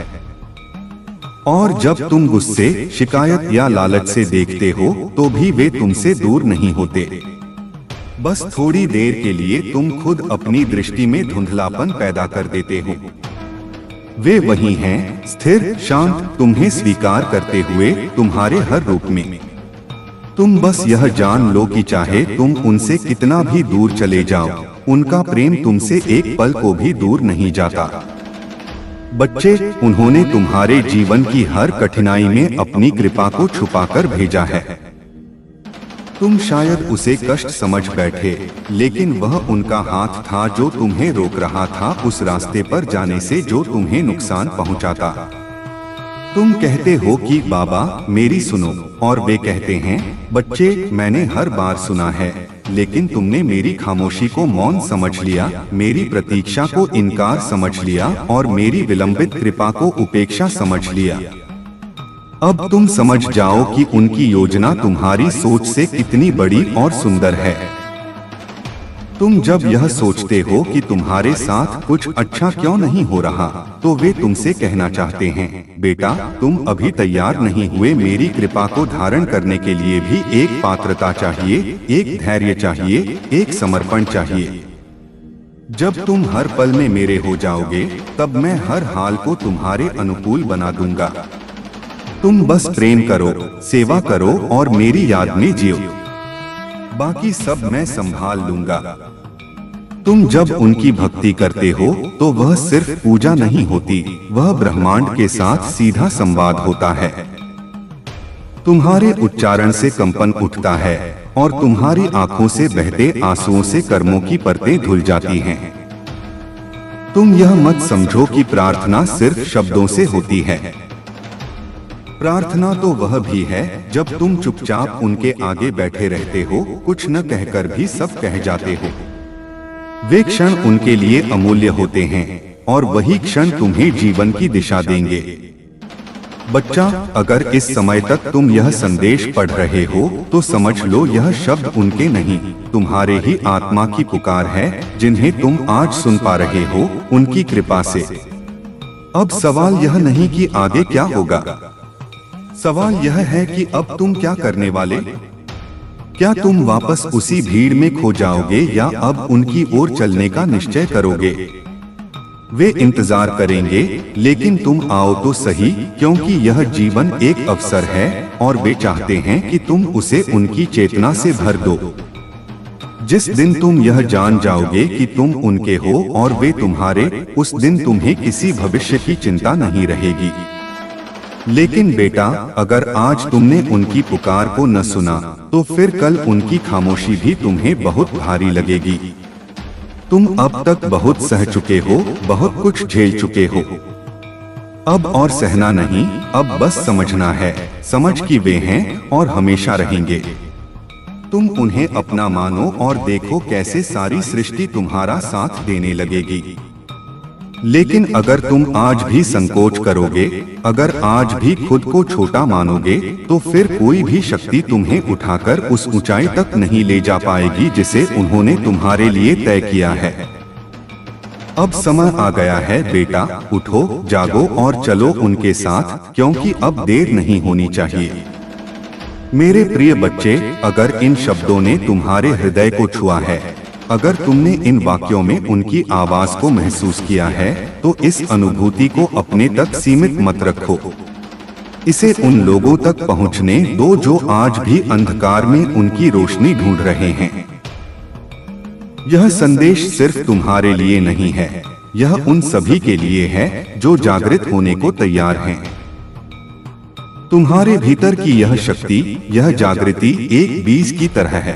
और जब तुम गुस्से, शिकायत या लालच से देखते हो तो भी वे तुमसे दूर नहीं होते। बस थोड़ी देर के लिए तुम खुद अपनी दृष्टि में धुंधलापन पैदा कर देते हो। वे वही हैं, स्थिर, शांत, तुम्हें स्वीकार करते हुए तुम्हारे हर रूप में। तुम बस यह जान लो कि चाहे तुम उनसे कितना भी दूर चले जाओ, उनका प्रेम तुमसे एक पल को भी दूर नहीं जाता। बच्चे, उन्होंने तुम्हारे जीवन की हर कठिनाई में अपनी कृपा को छुपाकर भेजा है। तुम शायद उसे कष्ट समझ बैठे, लेकिन वह उनका हाथ था जो तुम्हें रोक रहा था उस रास्ते पर जाने से जो तुम्हें नुकसान पहुंचाता। तुम कहते हो कि बाबा मेरी सुनो, और वे कहते हैं बच्चे मैंने हर बार सुना है, लेकिन तुमने मेरी खामोशी को मौन समझ लिया, मेरी प्रतीक्षा को इनकार समझ लिया, और मेरी विलंबित कृपा को उपेक्षा समझ लिया। अब तुम समझ जाओ कि उनकी योजना तुम्हारी सोच से कितनी बड़ी और सुंदर है। तुम जब यह सोचते हो कि तुम्हारे साथ कुछ अच्छा क्यों नहीं हो रहा, तो वे तुमसे कहना चाहते हैं बेटा तुम अभी तैयार नहीं हुए। मेरी कृपा को धारण करने के लिए भी एक पात्रता चाहिए, एक धैर्य चाहिए, एक समर्पण चाहिए। जब तुम हर पल में मेरे हो जाओगे, तब मैं हर हाल को तुम्हारे अनुकूल बना दूंगा। तुम बस प्रेम करो, सेवा करो और मेरी याद में जियो। बाकी सब मैं संभाल लूंगा। तुम जब उनकी भक्ति करते हो तो वह सिर्फ पूजा नहीं होती, वह ब्रह्मांड के साथ सीधा संवाद होता है। तुम्हारे उच्चारण से कंपन उठता है और तुम्हारी आंखों से बहते आंसुओं से कर्मों की परतें धुल जाती हैं। तुम यह मत समझो कि प्रार्थना सिर्फ शब्दों से होती है। प्रार्थना तो वह भी है जब तुम चुपचाप उनके आगे बैठे रहते हो, कुछ न कहकर भी सब कह जाते हो। वे क्षण उनके लिए अमूल्य होते हैं और वही क्षण तुम्हें जीवन की दिशा देंगे। बच्चा, अगर इस समय तक तुम यह संदेश पढ़ रहे हो तो समझ लो यह शब्द उनके नहीं, तुम्हारे ही आत्मा की पुकार है, जिन्हें तुम आज सुन पा रहे हो उनकी कृपा से। अब सवाल यह नहीं कि आगे क्या होगा, सवाल यह है कि अब तुम क्या करने वाले। क्या तुम वापस उसी भीड़ में खो जाओगे या अब उनकी ओर चलने का निश्चय करोगे। वे इंतजार करेंगे, लेकिन तुम आओ तो सही, क्योंकि यह जीवन एक अवसर है और वे चाहते हैं कि तुम उसे उनकी चेतना से भर दो। जिस दिन तुम यह जान जाओगे कि तुम उनके हो और वे तुम्हारे, उस दिन तुम्हें किसी भविष्य की चिंता नहीं रहेगी। लेकिन बेटा, अगर आज तुमने उनकी पुकार को न सुना तो फिर कल उनकी खामोशी भी तुम्हें बहुत भारी लगेगी। तुम अब तक बहुत सह चुके हो, बहुत कुछ झेल चुके हो। अब और सहना नहीं, अब बस समझना है, समझ कि वे हैं और हमेशा रहेंगे। तुम उन्हें अपना मानो और देखो कैसे सारी सृष्टि तुम्हारा साथ देने लगेगी। लेकिन अगर तुम आज भी संकोच करोगे, अगर आज भी खुद को छोटा मानोगे, तो फिर कोई भी शक्ति तुम्हें उठाकर उस ऊंचाई तक नहीं ले जा पाएगी जिसे उन्होंने तुम्हारे लिए तय किया है। अब समय आ गया है बेटा, उठो, जागो और चलो उनके साथ, क्योंकि अब देर नहीं होनी चाहिए। मेरे प्रिय बच्चे, अगर इन शब्दों ने तुम्हारे हृदय को छुआ है, अगर तुमने इन वाक्यों में उनकी आवाज को महसूस किया है, तो इस अनुभूति को अपने तक सीमित मत रखो। इसे उन लोगों तक पहुंचने दो जो आज भी अंधकार में उनकी रोशनी ढूंढ रहे हैं। यह संदेश सिर्फ तुम्हारे लिए नहीं है, यह उन सभी के लिए है जो जागृत होने को तैयार हैं। तुम्हारे भीतर की यह शक्ति, यह जागृति एक बीज की तरह है।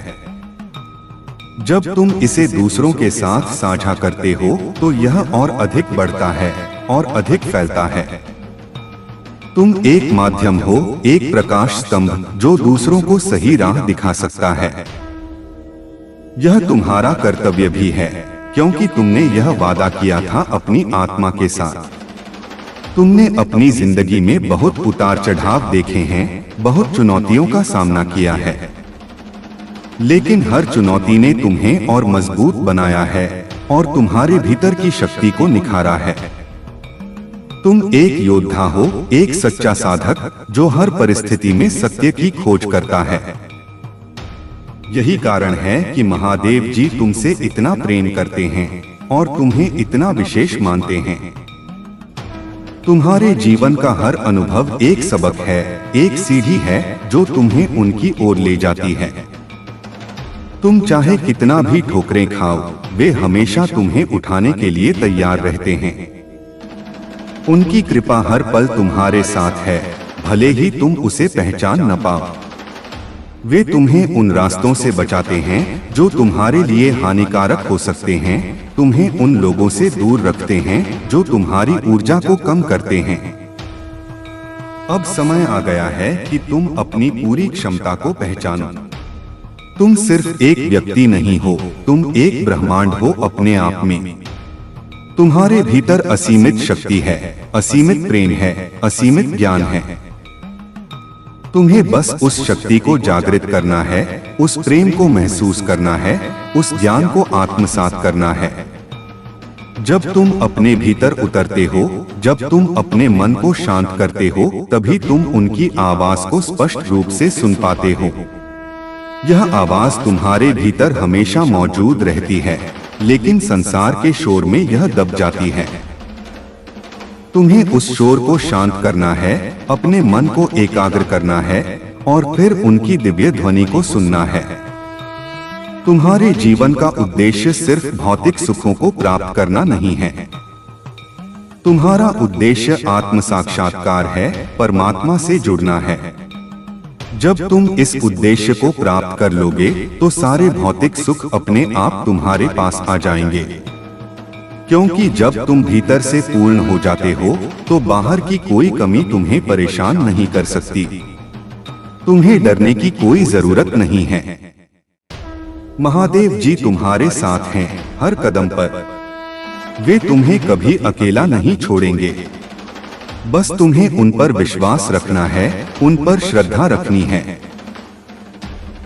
जब तुम इसे दूसरों के साथ साझा करते हो, तो यह और अधिक बढ़ता है और अधिक फैलता है। तुम एक माध्यम हो, एक प्रकाश स्तंभ जो दूसरों को सही राह दिखा सकता है। यह तुम्हारा कर्तव्य भी है, क्योंकि तुमने यह वादा किया था अपनी आत्मा के साथ। तुमने अपनी जिंदगी में बहुत उतार चढ़ाव देखे हैं, बहुत चुनौतियों का सामना किया है, लेकिन हर चुनौती ने तुम्हें और मजबूत बनाया है और तुम्हारे भीतर की शक्ति को निखारा है। तुम एक योद्धा हो, एक सच्चा साधक जो हर परिस्थिति में सत्य की खोज करता है। यही कारण है कि महादेव जी तुमसे इतना प्रेम करते हैं और तुम्हें इतना विशेष मानते हैं। तुम्हारे जीवन का हर अनुभव एक सबक है, एक सीढ़ी है जो तुम्हें उनकी ओर ले जाती है। तुम चाहे कितना भी ठोकरें खाओ, वे हमेशा तुम्हें उठाने के लिए तैयार रहते हैं। उनकी कृपा हर पल तुम्हारे साथ है, भले ही तुम उसे पहचान न पाओ। वे तुम्हें उन रास्तों से बचाते हैं जो तुम्हारे लिए हानिकारक हो सकते हैं, तुम्हें उन लोगों से दूर रखते हैं जो तुम्हारी ऊर्जा को कम करते हैं। अब समय आ गया है कि तुम अपनी पूरी क्षमता को पहचानो। तुम सिर्फ एक व्यक्ति नहीं हो, तुम एक ब्रह्मांड हो अपने आप में। तुम्हारे भीतर असीमित शक्ति है, असीमित प्रेम है, असीमित ज्ञान है। तुम्हें बस उस शक्ति को जागृत करना है, उस प्रेम को महसूस करना है, उस ज्ञान को आत्मसात करना है। जब तुम अपने भीतर उतरते हो, जब तुम अपने मन को शांत करते हो, तभी तुम उनकी आवाज को स्पष्ट रूप से सुन पाते हो। यह आवाज तुम्हारे भीतर हमेशा मौजूद रहती है, लेकिन संसार के शोर में यह दब जाती है। तुम्हें उस शोर को शांत करना है, अपने मन को एकाग्र करना है और फिर उनकी दिव्य ध्वनि को सुनना है। तुम्हारे जीवन का उद्देश्य सिर्फ भौतिक सुखों को प्राप्त करना नहीं है। तुम्हारा उद्देश्य आत्म साक्षात्कार है, परमात्मा से जुड़ना है। जब तुम इस उद्देश्य को प्राप्त कर लोगे, तो सारे भौतिक सुख अपने आप तुम्हारे पास आ जाएंगे। क्योंकि जब तुम भीतर से पूर्ण हो जाते हो, तो बाहर की कोई कमी तुम्हें परेशान नहीं कर सकती। तुम्हें डरने की कोई जरूरत नहीं है। महादेव जी तुम्हारे साथ हैं, हर कदम पर। वे तुम्हें कभी अकेला नहीं छोड़ेंगे। बस तुम्हें उन पर विश्वास रखना है, उन पर श्रद्धा रखनी है।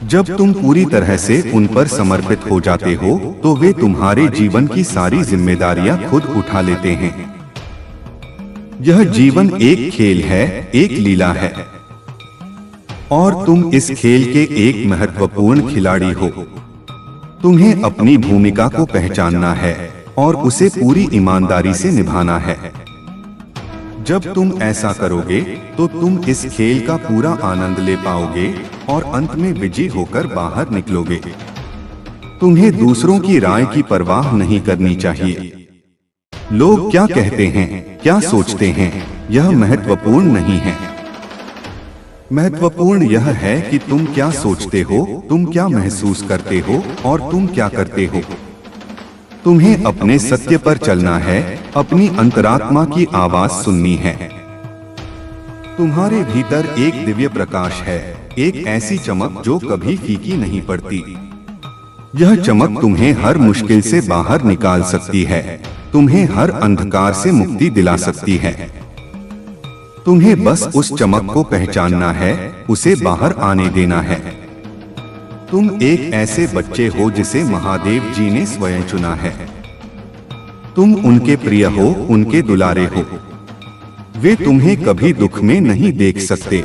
जब तुम पूरी तरह से उन पर समर्पित हो जाते हो, तो वे तुम्हारे जीवन की सारी जिम्मेदारियां खुद उठा लेते हैं। यह जीवन एक खेल है, एक लीला है, और तुम इस खेल के एक महत्वपूर्ण खिलाड़ी हो। तुम्हें अपनी भूमिका को पहचानना है और उसे पूरी ईमानदारी से निभाना है। जब तुम ऐसा करोगे, तो तुम इस खेल का पूरा आनंद ले पाओगे और अंत में विजयी होकर बाहर निकलोगे। तुम्हें दूसरों की राय की परवाह नहीं करनी चाहिए। लोग क्या कहते हैं, क्या सोचते हैं, यह महत्वपूर्ण नहीं है। महत्वपूर्ण यह है कि तुम क्या सोचते हो, तुम क्या महसूस करते हो और तुम क्या करते हो। तुम्हें अपने सत्य पर चलना है, अपनी अंतरात्मा की आवाज सुननी है। तुम्हारे भीतर एक दिव्य प्रकाश है, एक ऐसी चमक जो कभी फीकी नहीं पड़ती। यह चमक तुम्हें हर मुश्किल से बाहर निकाल सकती है, तुम्हें हर अंधकार से मुक्ति दिला सकती है। तुम्हें बस उस चमक को पहचानना है, उसे बाहर आने देना है। तुम एक ऐसे बच्चे हो जिसे महादेव जी ने स्वयं चुना है। तुम उनके प्रिय हो, उनके दुलारे हो। वे तुम्हें कभी दुख में नहीं देख सकते।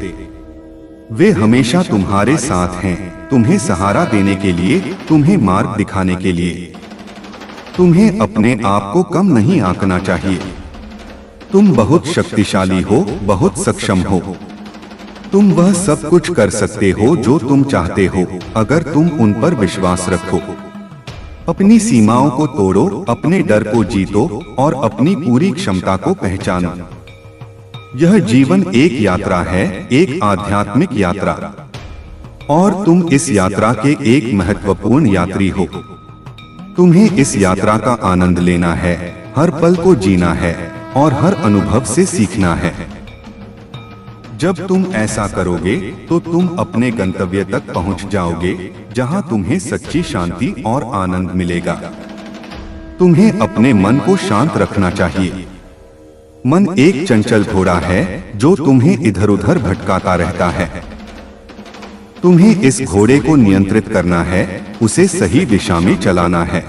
वे हमेशा तुम्हारे साथ हैं, तुम्हें सहारा देने के लिए, तुम्हें मार्ग दिखाने के लिए। तुम्हें अपने आप को कम नहीं आंकना चाहिए। तुम बहुत शक्तिशाली हो, बहुत सक्षम हो। तुम वह सब कुछ कर सकते हो जो तुम चाहते हो, अगर तुम उन पर विश्वास रखो। अपनी सीमाओं को तोड़ो, अपने डर को जीतो और अपनी पूरी क्षमता को पहचानो। यह जीवन एक यात्रा है, एक आध्यात्मिक यात्रा, और तुम इस यात्रा के एक महत्वपूर्ण यात्री हो। तुम्हें इस यात्रा का आनंद लेना है, हर पल को जीना है और हर अनुभव से सीखना है। जब तुम ऐसा करोगे तो तुम अपने गंतव्य तक पहुंच जाओगे, जहां तुम्हें सच्ची शांति और आनंद मिलेगा। तुम्हें अपने मन को शांत रखना चाहिए। मन एक चंचल घोड़ा है जो तुम्हें इधर उधर भटकाता रहता है। तुम्हें इस घोड़े को नियंत्रित करना है, उसे सही दिशा में चलाना है।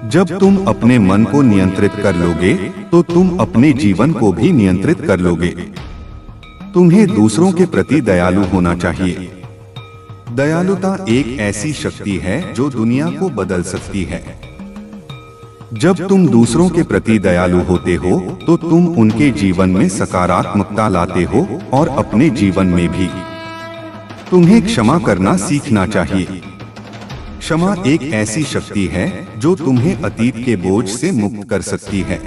जब तुम अपने मन को नियंत्रित कर लोगे तो तुम अपने जीवन को भी नियंत्रित कर लोगे। तुम्हें दूसरों के प्रति दयालु होना चाहिए। दयालुता एक ऐसी शक्ति है जो दुनिया को बदल सकती है। जब तुम दूसरों के प्रति दयालु होते हो तो तुम उनके जीवन में सकारात्मकता लाते हो और अपने जीवन में भी। तुम्हें क्षमा करना सीखना चाहिए। क्षमा एक ऐसी शक्ति है जो तुम्हें अतीत के बोझ से मुक्त कर सकती है।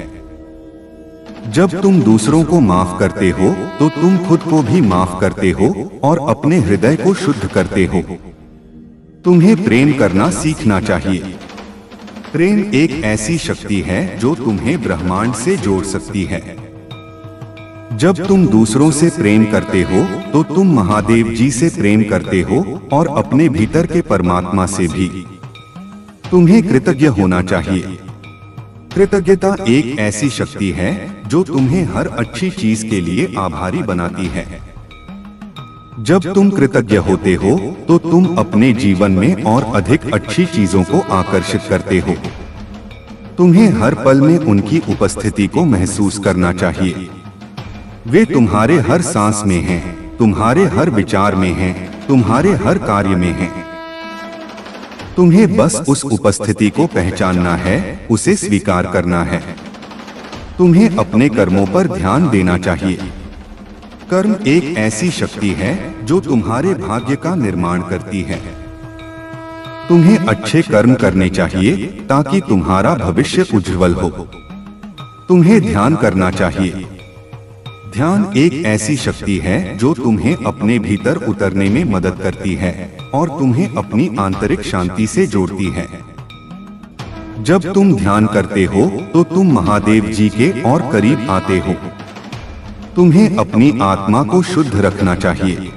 जब तुम दूसरों को माफ करते हो तो तुम खुद को भी माफ करते हो और अपने हृदय को शुद्ध करते हो। तुम्हें प्रेम करना सीखना चाहिए। प्रेम एक ऐसी शक्ति है जो तुम्हें ब्रह्मांड से जोड़ सकती है। जब तुम दूसरों से प्रेम करते हो तो तुम महादेव जी से प्रेम करते हो और अपने भीतर के परमात्मा से भी। तुम्हें कृतज्ञ होना चाहिए। कृतज्ञता एक ऐसी शक्ति है जो तुम्हें हर अच्छी चीज के लिए आभारी बनाती है। जब तुम कृतज्ञ होते हो तो तुम अपने जीवन में और अधिक अच्छी चीजों को आकर्षित करते हो। तुम्हें हर पल में उनकी उपस्थिति को महसूस करना चाहिए। वे तुम्हारे हर सांस में हैं, तुम्हारे हर विचार में हैं, तुम्हारे हर कार्य में हैं। तुम्हें बस उस उपस्थिति को पहचानना है, उसे स्वीकार करना है। तुम्हें अपने कर्मों पर ध्यान देना चाहिए। कर्म एक ऐसी शक्ति है जो तुम्हारे भाग्य का निर्माण करती है। तुम्हें अच्छे कर्म करने चाहिए ताकि तुम्हारा भविष्य उज्जवल हो। तुम्हें ध्यान करना चाहिए। ध्यान एक ऐसी शक्ति है जो तुम्हें अपने भीतर उतरने में मदद करती है और तुम्हें अपनी आंतरिक शांति से जोड़ती है। जब तुम ध्यान करते हो तो तुम महादेव जी के और करीब आते हो। तुम्हें अपनी आत्मा को शुद्ध रखना चाहिए।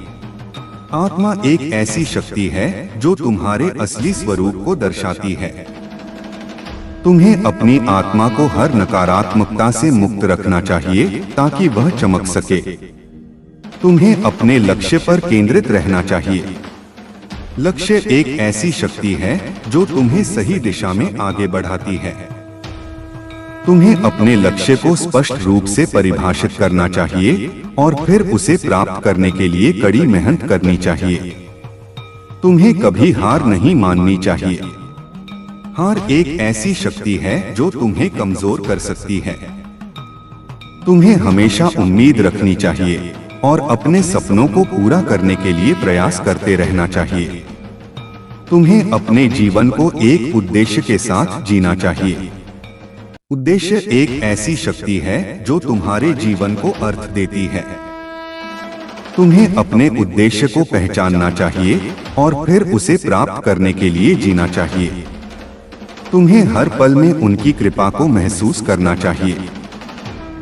आत्मा एक ऐसी शक्ति है जो तुम्हारे असली स्वरूप को दर्शाती है। तुम्हें अपनी आत्मा को हर नकारात्मकता से मुक्त रखना चाहिए ताकि वह चमक सके। तुम्हें अपने लक्ष्य पर केंद्रित रहना चाहिए। लक्ष्य एक ऐसी शक्ति है जो तुम्हें सही दिशा में आगे बढ़ाती है। तुम्हें अपने लक्ष्य को स्पष्ट रूप से परिभाषित करना चाहिए और फिर उसे प्राप्त करने के लिए कड़ी मेहनत करनी चाहिए। तुम्हें कभी हार नहीं माननी चाहिए। हार एक ऐसी शक्ति है जो तुम्हें कमजोर कर सकती है। तुम्हें हमेशा उम्मीद रखनी चाहिए और अपने सपनों को पूरा करने के लिए प्रयास करते रहना चाहिए। तुम्हें अपने जीवन को एक उद्देश्य के साथ जीना चाहिए। उद्देश्य एक ऐसी शक्ति है जो तुम्हारे जीवन को अर्थ देती है। तुम्हें अपने उद्देश्य को पहचानना चाहिए और फिर उसे प्राप्त करने के लिए जीना चाहिए। तुम्हें हर पल में उनकी कृपा को महसूस करना चाहिए।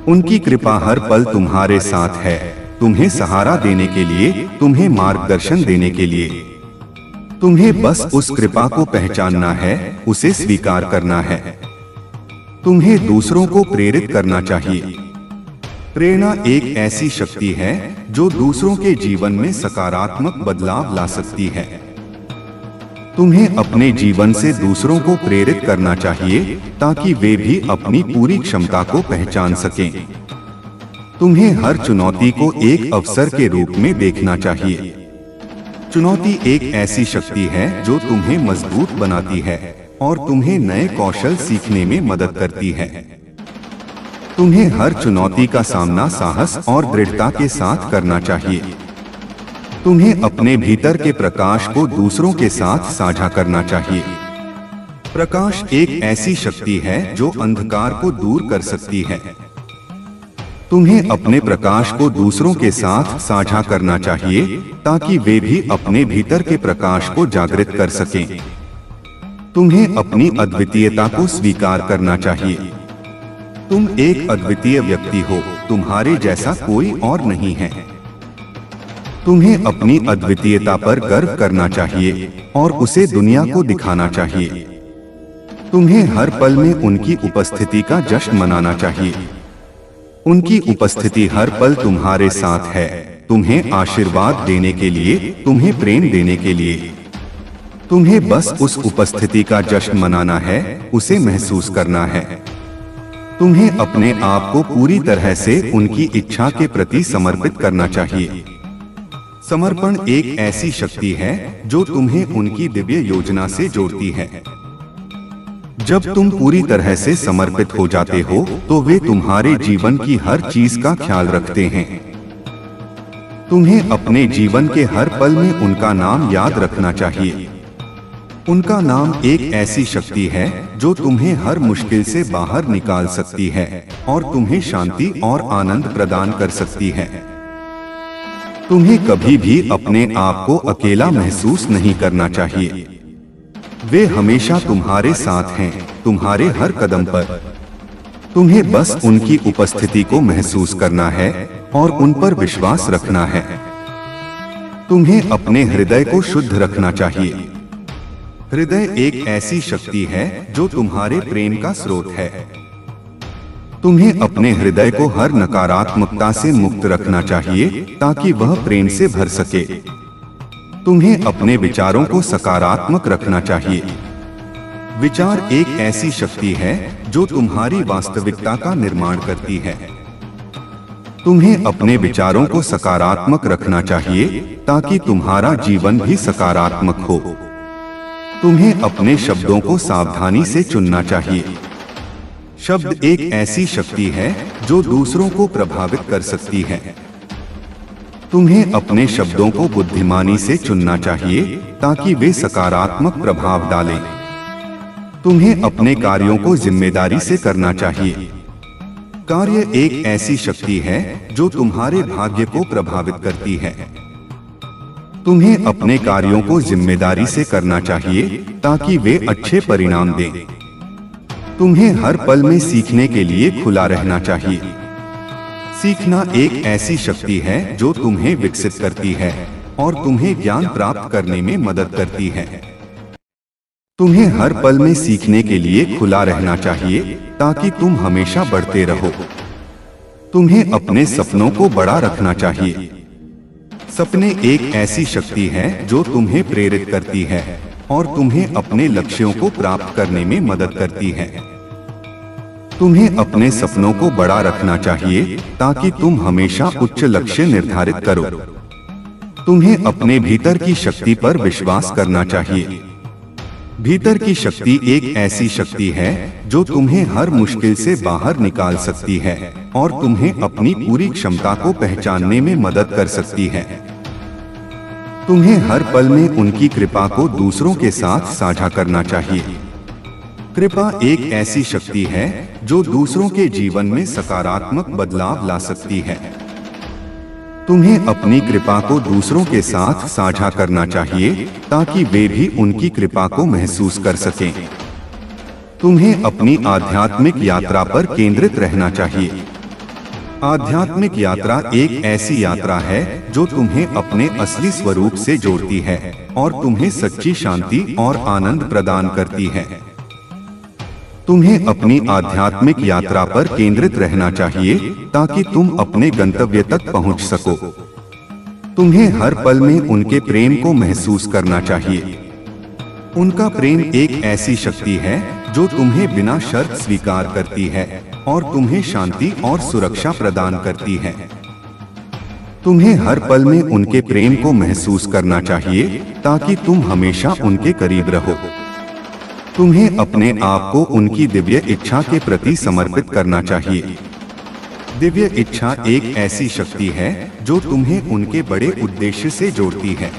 उनकी कृपा हर पल तुम्हारे साथ है तुम्हें सहारा देने के लिए, तुम्हें मार्गदर्शन देने के लिए। तुम्हें बस उस कृपा को पहचानना है, उसे स्वीकार करना है। तुम्हें दूसरों को प्रेरित करना चाहिए। प्रेरणा एक ऐसी शक्ति है जो दूसरों के जीवन में सकारात्मक बदलाव ला सकती है। तुम्हें अपने जीवन से दूसरों को प्रेरित करना चाहिए ताकि वे भी अपनी पूरी क्षमता को पहचान सकें। तुम्हें हर चुनौती को एक अवसर के रूप में देखना चाहिए। चुनौती एक ऐसी शक्ति है जो तुम्हें मजबूत बनाती है और तुम्हें नए कौशल सीखने में मदद करती है। तुम्हें हर चुनौती का सामना साहस और दृढ़ता के साथ करना चाहिए। तुम्हें अपने भीतर के प्रकाश को दूसरों के साथ साझा करना चाहिए। प्रकाश एक ऐसी शक्ति है जो अंधकार को दूर कर सकती है। तुम्हें अपने प्रकाश को दूसरों के साथ साझा करना चाहिए ताकि वे भी अपने भीतर के प्रकाश को जागृत कर सकें। तुम्हें अपनी अद्वितीयता को स्वीकार करना चाहिए। तुम एक अद्वितीय व्यक्ति हो, तुम्हारे जैसा कोई और नहीं है। तुम्हें अपनी अद्वितीयता पर गर्व करना चाहिए और उसे दुनिया को दिखाना चाहिए। तुम्हें हर पल में उनकी उपस्थिति का जश्न मनाना चाहिए। उनकी उपस्थिति हर पल तुम्हारे साथ है, तुम्हें आशीर्वाद देने के लिए, तुम्हें प्रेम देने के लिए। तुम्हें बस उस उपस्थिति का जश्न मनाना है, उसे महसूस करना है। तुम्हें अपने आप को पूरी तरह से उनकी इच्छा के प्रति समर्पित करना चाहिए। समर्पण एक ऐसी शक्ति है जो तुम्हें उनकी दिव्य योजना से जोड़ती है। जब तुम पूरी तरह से समर्पित हो जाते हो तो वे तुम्हारे जीवन की हर चीज का ख्याल रखते हैं। तुम्हें अपने जीवन के हर पल में उनका नाम याद रखना चाहिए। उनका नाम एक ऐसी शक्ति है जो तुम्हें हर मुश्किल से बाहर निकाल सकती है और तुम्हें शांति और आनंद प्रदान कर सकती है। तुम्हें कभी भी अपने आप को अकेला महसूस नहीं करना चाहिए। वे हमेशा तुम्हारे साथ हैं, तुम्हारे हर कदम पर। तुम्हें बस उनकी उपस्थिति को महसूस करना है और उन पर विश्वास रखना है। तुम्हें अपने हृदय को शुद्ध रखना चाहिए। हृदय एक ऐसी शक्ति है जो तुम्हारे प्रेम का स्रोत है। तुम्हें अपने हृदय को हर नकारात्मकता से मुक्त रखना चाहिए ताकि वह प्रेम से भर सके। तुम्हें अपने विचारों को सकारात्मक रखना चाहिए। विचार एक ऐसी शक्ति है जो तुम्हारी वास्तविकता का निर्माण करती है। तुम्हें अपने विचारों को सकारात्मक रखना चाहिए ताकि तुम्हारा जीवन भी सकारात्मक हो। तुम्हें अपने शब्दों को सावधानी से चुनना चाहिए। शब्द एक ऐसी शक्ति है जो दूसरों को प्रभावित कर सकती है। तुम्हें अपने शब्दों को बुद्धिमानी से चुनना चाहिए ताकि वे सकारात्मक प्रभाव डालें। तुम्हें अपने कार्यों को जिम्मेदारी से करना चाहिए। कार्य एक ऐसी शक्ति है जो तुम्हारे भाग्य को प्रभावित करती है। तुम्हें अपने कार्यों को जिम्मेदारी से करना चाहिए ताकि वे अच्छे परिणाम दें। तुम्हें हर पल में सीखने के लिए खुला रहना चाहिए। सीखना एक ऐसी शक्ति है जो तुम्हें विकसित करती है और तुम्हें ज्ञान प्राप्त करने में मदद करती है। तुम्हें हर पल में सीखने के लिए खुला रहना चाहिए ताकि तुम हमेशा बढ़ते रहो। तुम्हें अपने सपनों को बड़ा रखना चाहिए। सपने एक ऐसी शक्ति है जो तुम्हें प्रेरित करती है और तुम्हें अपने लक्ष्यों को प्राप्त करने में मदद करती है। तुम्हें अपने सपनों को बड़ा रखना चाहिए ताकि तुम हमेशा उच्च लक्ष्य निर्धारित करो। तुम्हें अपने भीतर की शक्ति पर विश्वास करना चाहिए। भीतर की शक्ति एक ऐसी शक्ति है जो तुम्हें हर मुश्किल से बाहर निकाल सकती है और तुम्हें अपनी पूरी क्षमता को पहचानने में मदद कर सकती है। तुम्हें हर पल में उनकी कृपा को दूसरों के साथ साझा करना चाहिए। कृपा एक ऐसी शक्ति है जो दूसरों के जीवन में सकारात्मक बदलाव ला सकती है। तुम्हें अपनी कृपा को दूसरों के साथ साझा करना चाहिए ताकि वे भी उनकी कृपा को महसूस कर सकें। तुम्हें अपनी आध्यात्मिक यात्रा पर केंद्रित रहना चाहिए। आध्यात्मिक यात्रा एक ऐसी यात्रा है जो तुम्हें अपने असली स्वरूप से जोड़ती है और तुम्हें सच्ची शांति और आनंद प्रदान करती है। तुम्हें अपनी आध्यात्मिक यात्रा पर केंद्रित रहना चाहिए ताकि तुम अपने गंतव्य तक पहुंच सको। तुम्हें हर पल में उनके प्रेम को महसूस करना चाहिए। उनका प्रेम एक ऐसी शक्ति है जो तुम्हें बिना शर्त स्वीकार करती है और तुम्हें शांति और सुरक्षा प्रदान करती है। तुम्हें हर पल में उनके प्रेम को महसूस करना चाहिए ताकि तुम हमेशा उनके करीब रहो। तुम्हें अपने आप को उनकी दिव्य इच्छा के प्रति समर्पित करना चाहिए। दिव्य इच्छा एक ऐसी शक्ति है जो तुम्हें उनके बड़े उद्देश्य से जोड़ती है।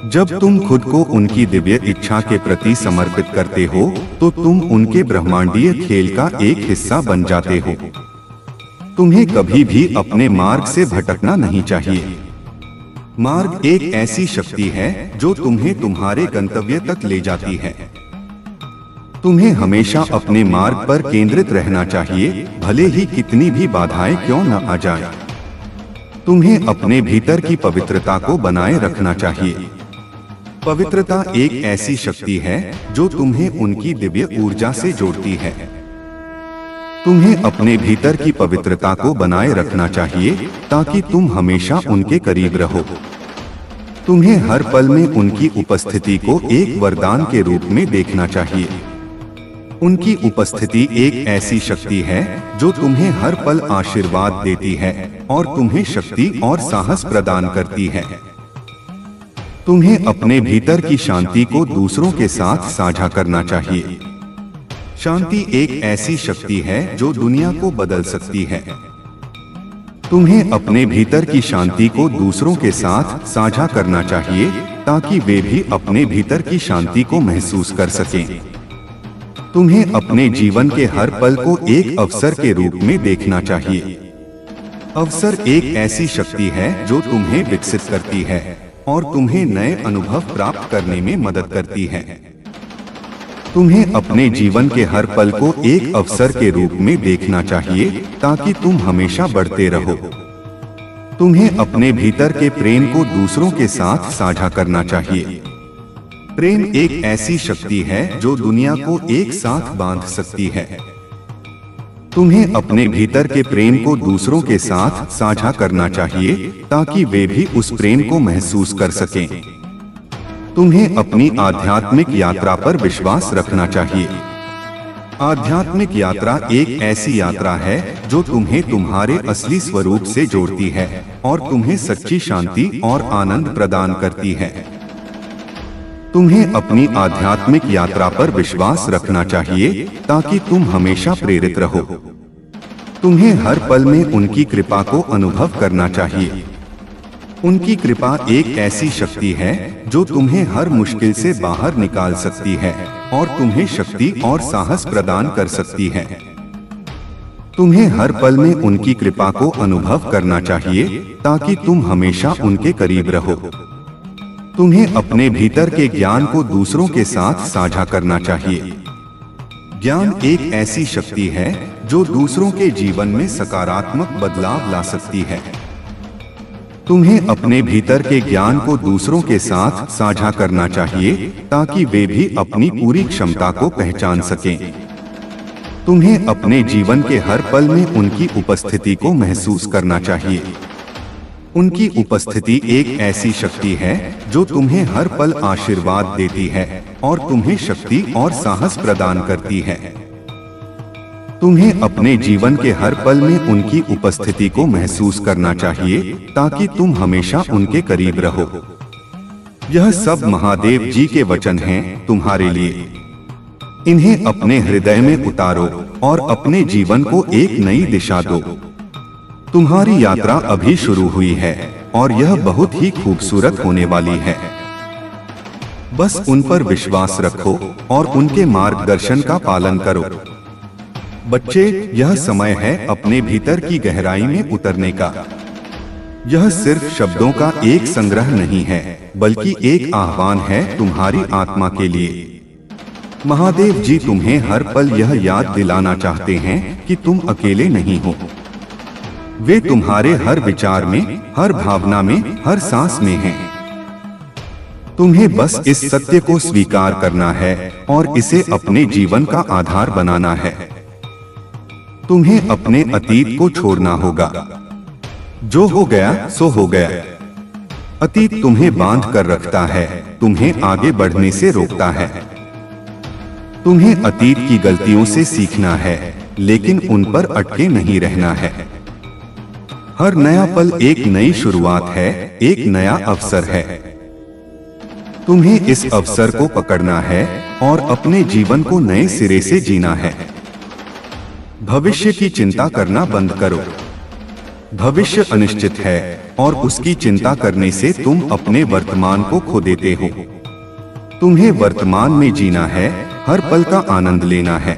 जब तुम खुद को उनकी दिव्य इच्छा के प्रति समर्पित करते हो तो तुम उनके ब्रह्मांडीय खेल का एक हिस्सा बन जाते हो। तुम्हें कभी भी अपने मार्ग से भटकना नहीं चाहिए। मार्ग एक ऐसी शक्ति है जो तुम्हें तुम्हारे गंतव्य तक ले जाती है। तुम्हें हमेशा अपने मार्ग पर केंद्रित रहना चाहिए, भले ही कितनी भी बाधाएं क्यों न आ जाए। तुम्हें अपने भीतर की पवित्रता को बनाए रखना चाहिए। पवित्रता एक ऐसी शक्ति है जो तुम्हें उनकी दिव्य ऊर्जा से जोड़ती है। तुम्हें अपने भीतर की पवित्रता को बनाए रखना चाहिए ताकि तुम हमेशा उनके करीब रहो। तुम्हें हर पल में उनकी उपस्थिति को एक वरदान के रूप में देखना चाहिए। उनकी उपस्थिति एक ऐसी शक्ति है जो तुम्हें हर पल आशीर्वाद देती है और तुम्हें शक्ति और साहस प्रदान करती है। तुम्हें अपने भीतर की शांति को दूसरों के साथ साझा करना चाहिए। शांति एक ऐसी शक्ति है जो दुनिया को बदल सकती है। तुम्हें अपने भीतर की शांति को दूसरों के साथ साझा करना चाहिए ताकि वे भी अपने भीतर की शांति को महसूस कर सकें। तुम्हें अपने जीवन के हर पल को एक अवसर के रूप में देखना चाहिए। अवसर एक ऐसी शक्ति है जो तुम्हें विकसित करती है और तुम्हें नए अनुभव प्राप्त करने में मदद करती है। तुम्हें अपने जीवन के हर पल को एक अवसर के रूप में देखना चाहिए ताकि तुम हमेशा बढ़ते रहो। तुम्हें अपने भीतर के प्रेम को दूसरों के साथ साझा करना चाहिए। प्रेम एक ऐसी शक्ति है जो दुनिया को एक साथ बांध सकती है। तुम्हें अपने भीतर के प्रेम को दूसरों के साथ साझा करना चाहिए ताकि वे भी उस प्रेम को महसूस कर सकें। तुम्हें अपनी आध्यात्मिक यात्रा पर विश्वास रखना चाहिए। आध्यात्मिक यात्रा एक ऐसी यात्रा है जो तुम्हें तुम्हारे असली स्वरूप से जोड़ती है और तुम्हें सच्ची शांति और आनंद प्रदान करती है। तुम्हें अपनी आध्यात्मिक यात्रा पर विश्वास रखना चाहिए ताकि तुम हमेशा प्रेरित रहो। तुम्हें हर पल में उनकी कृपा को अनुभव करना चाहिए। उनकी कृपा एक ऐसी शक्ति है जो तुम्हें हर मुश्किल से बाहर निकाल सकती है और तुम्हें शक्ति और साहस प्रदान कर सकती है। तुम्हें हर पल में उनकी कृपा को अनुभव करना चाहिए ताकि तुम हमेशा उनके करीब रहो। तुम्हें अपने भीतर के ज्ञान को दूसरों के साथ साझा करना चाहिए। ज्ञान एक ऐसी शक्ति है जो दूसरों के जीवन में सकारात्मक बदलाव ला सकती है। तुम्हें अपने भीतर के ज्ञान को दूसरों के साथ साझा करना चाहिए ताकि वे भी अपनी पूरी क्षमता को पहचान सकें। तुम्हें अपने जीवन के हर पल में उनकी उपस्थिति को महसूस करना चाहिए। उनकी उपस्थिति एक ऐसी शक्ति है जो तुम्हें हर पल आशीर्वाद देती है और तुम्हें शक्ति और साहस प्रदान करती है। तुम्हें अपने जीवन के हर पल में उनकी उपस्थिति को महसूस करना चाहिए ताकि तुम हमेशा उनके करीब रहो। यह सब महादेव जी के वचन हैं तुम्हारे लिए। इन्हें अपने हृदय में उतारो और अपने जीवन को एक नई दिशा दो। तुम्हारी यात्रा अभी शुरू हुई है और यह बहुत ही खूबसूरत होने वाली है। बस उन पर विश्वास रखो और उनके मार्गदर्शन का पालन करो। बच्चे, यह समय है अपने भीतर की गहराई में उतरने का। यह सिर्फ शब्दों का एक संग्रह नहीं है, बल्कि एक आह्वान है तुम्हारी आत्मा के लिए। महादेव जी तुम्हें हर पल यह याद दिलाना चाहते हैं कि तुम अकेले नहीं हो। वे तुम्हारे हर विचार में, हर भावना में, हर सांस में हैं। तुम्हें बस इस सत्य को स्वीकार करना है और इसे अपने जीवन का आधार बनाना है। तुम्हें अपने अतीत को छोड़ना होगा। जो हो गया सो हो गया। अतीत तुम्हें बांध कर रखता है, तुम्हें आगे बढ़ने से रोकता है। तुम्हें अतीत की गलतियों से सीखना है, लेकिन उन पर अटके नहीं रहना है। हर नया पल एक नई शुरुआत है, एक नया अवसर है। तुम्हें इस अवसर को पकड़ना है और अपने जीवन को नए सिरे से जीना है। भविष्य की चिंता करना बंद करो। भविष्य अनिश्चित है और उसकी चिंता करने से तुम अपने वर्तमान को खो देते हो। तुम्हें वर्तमान में जीना है, हर पल का आनंद लेना है।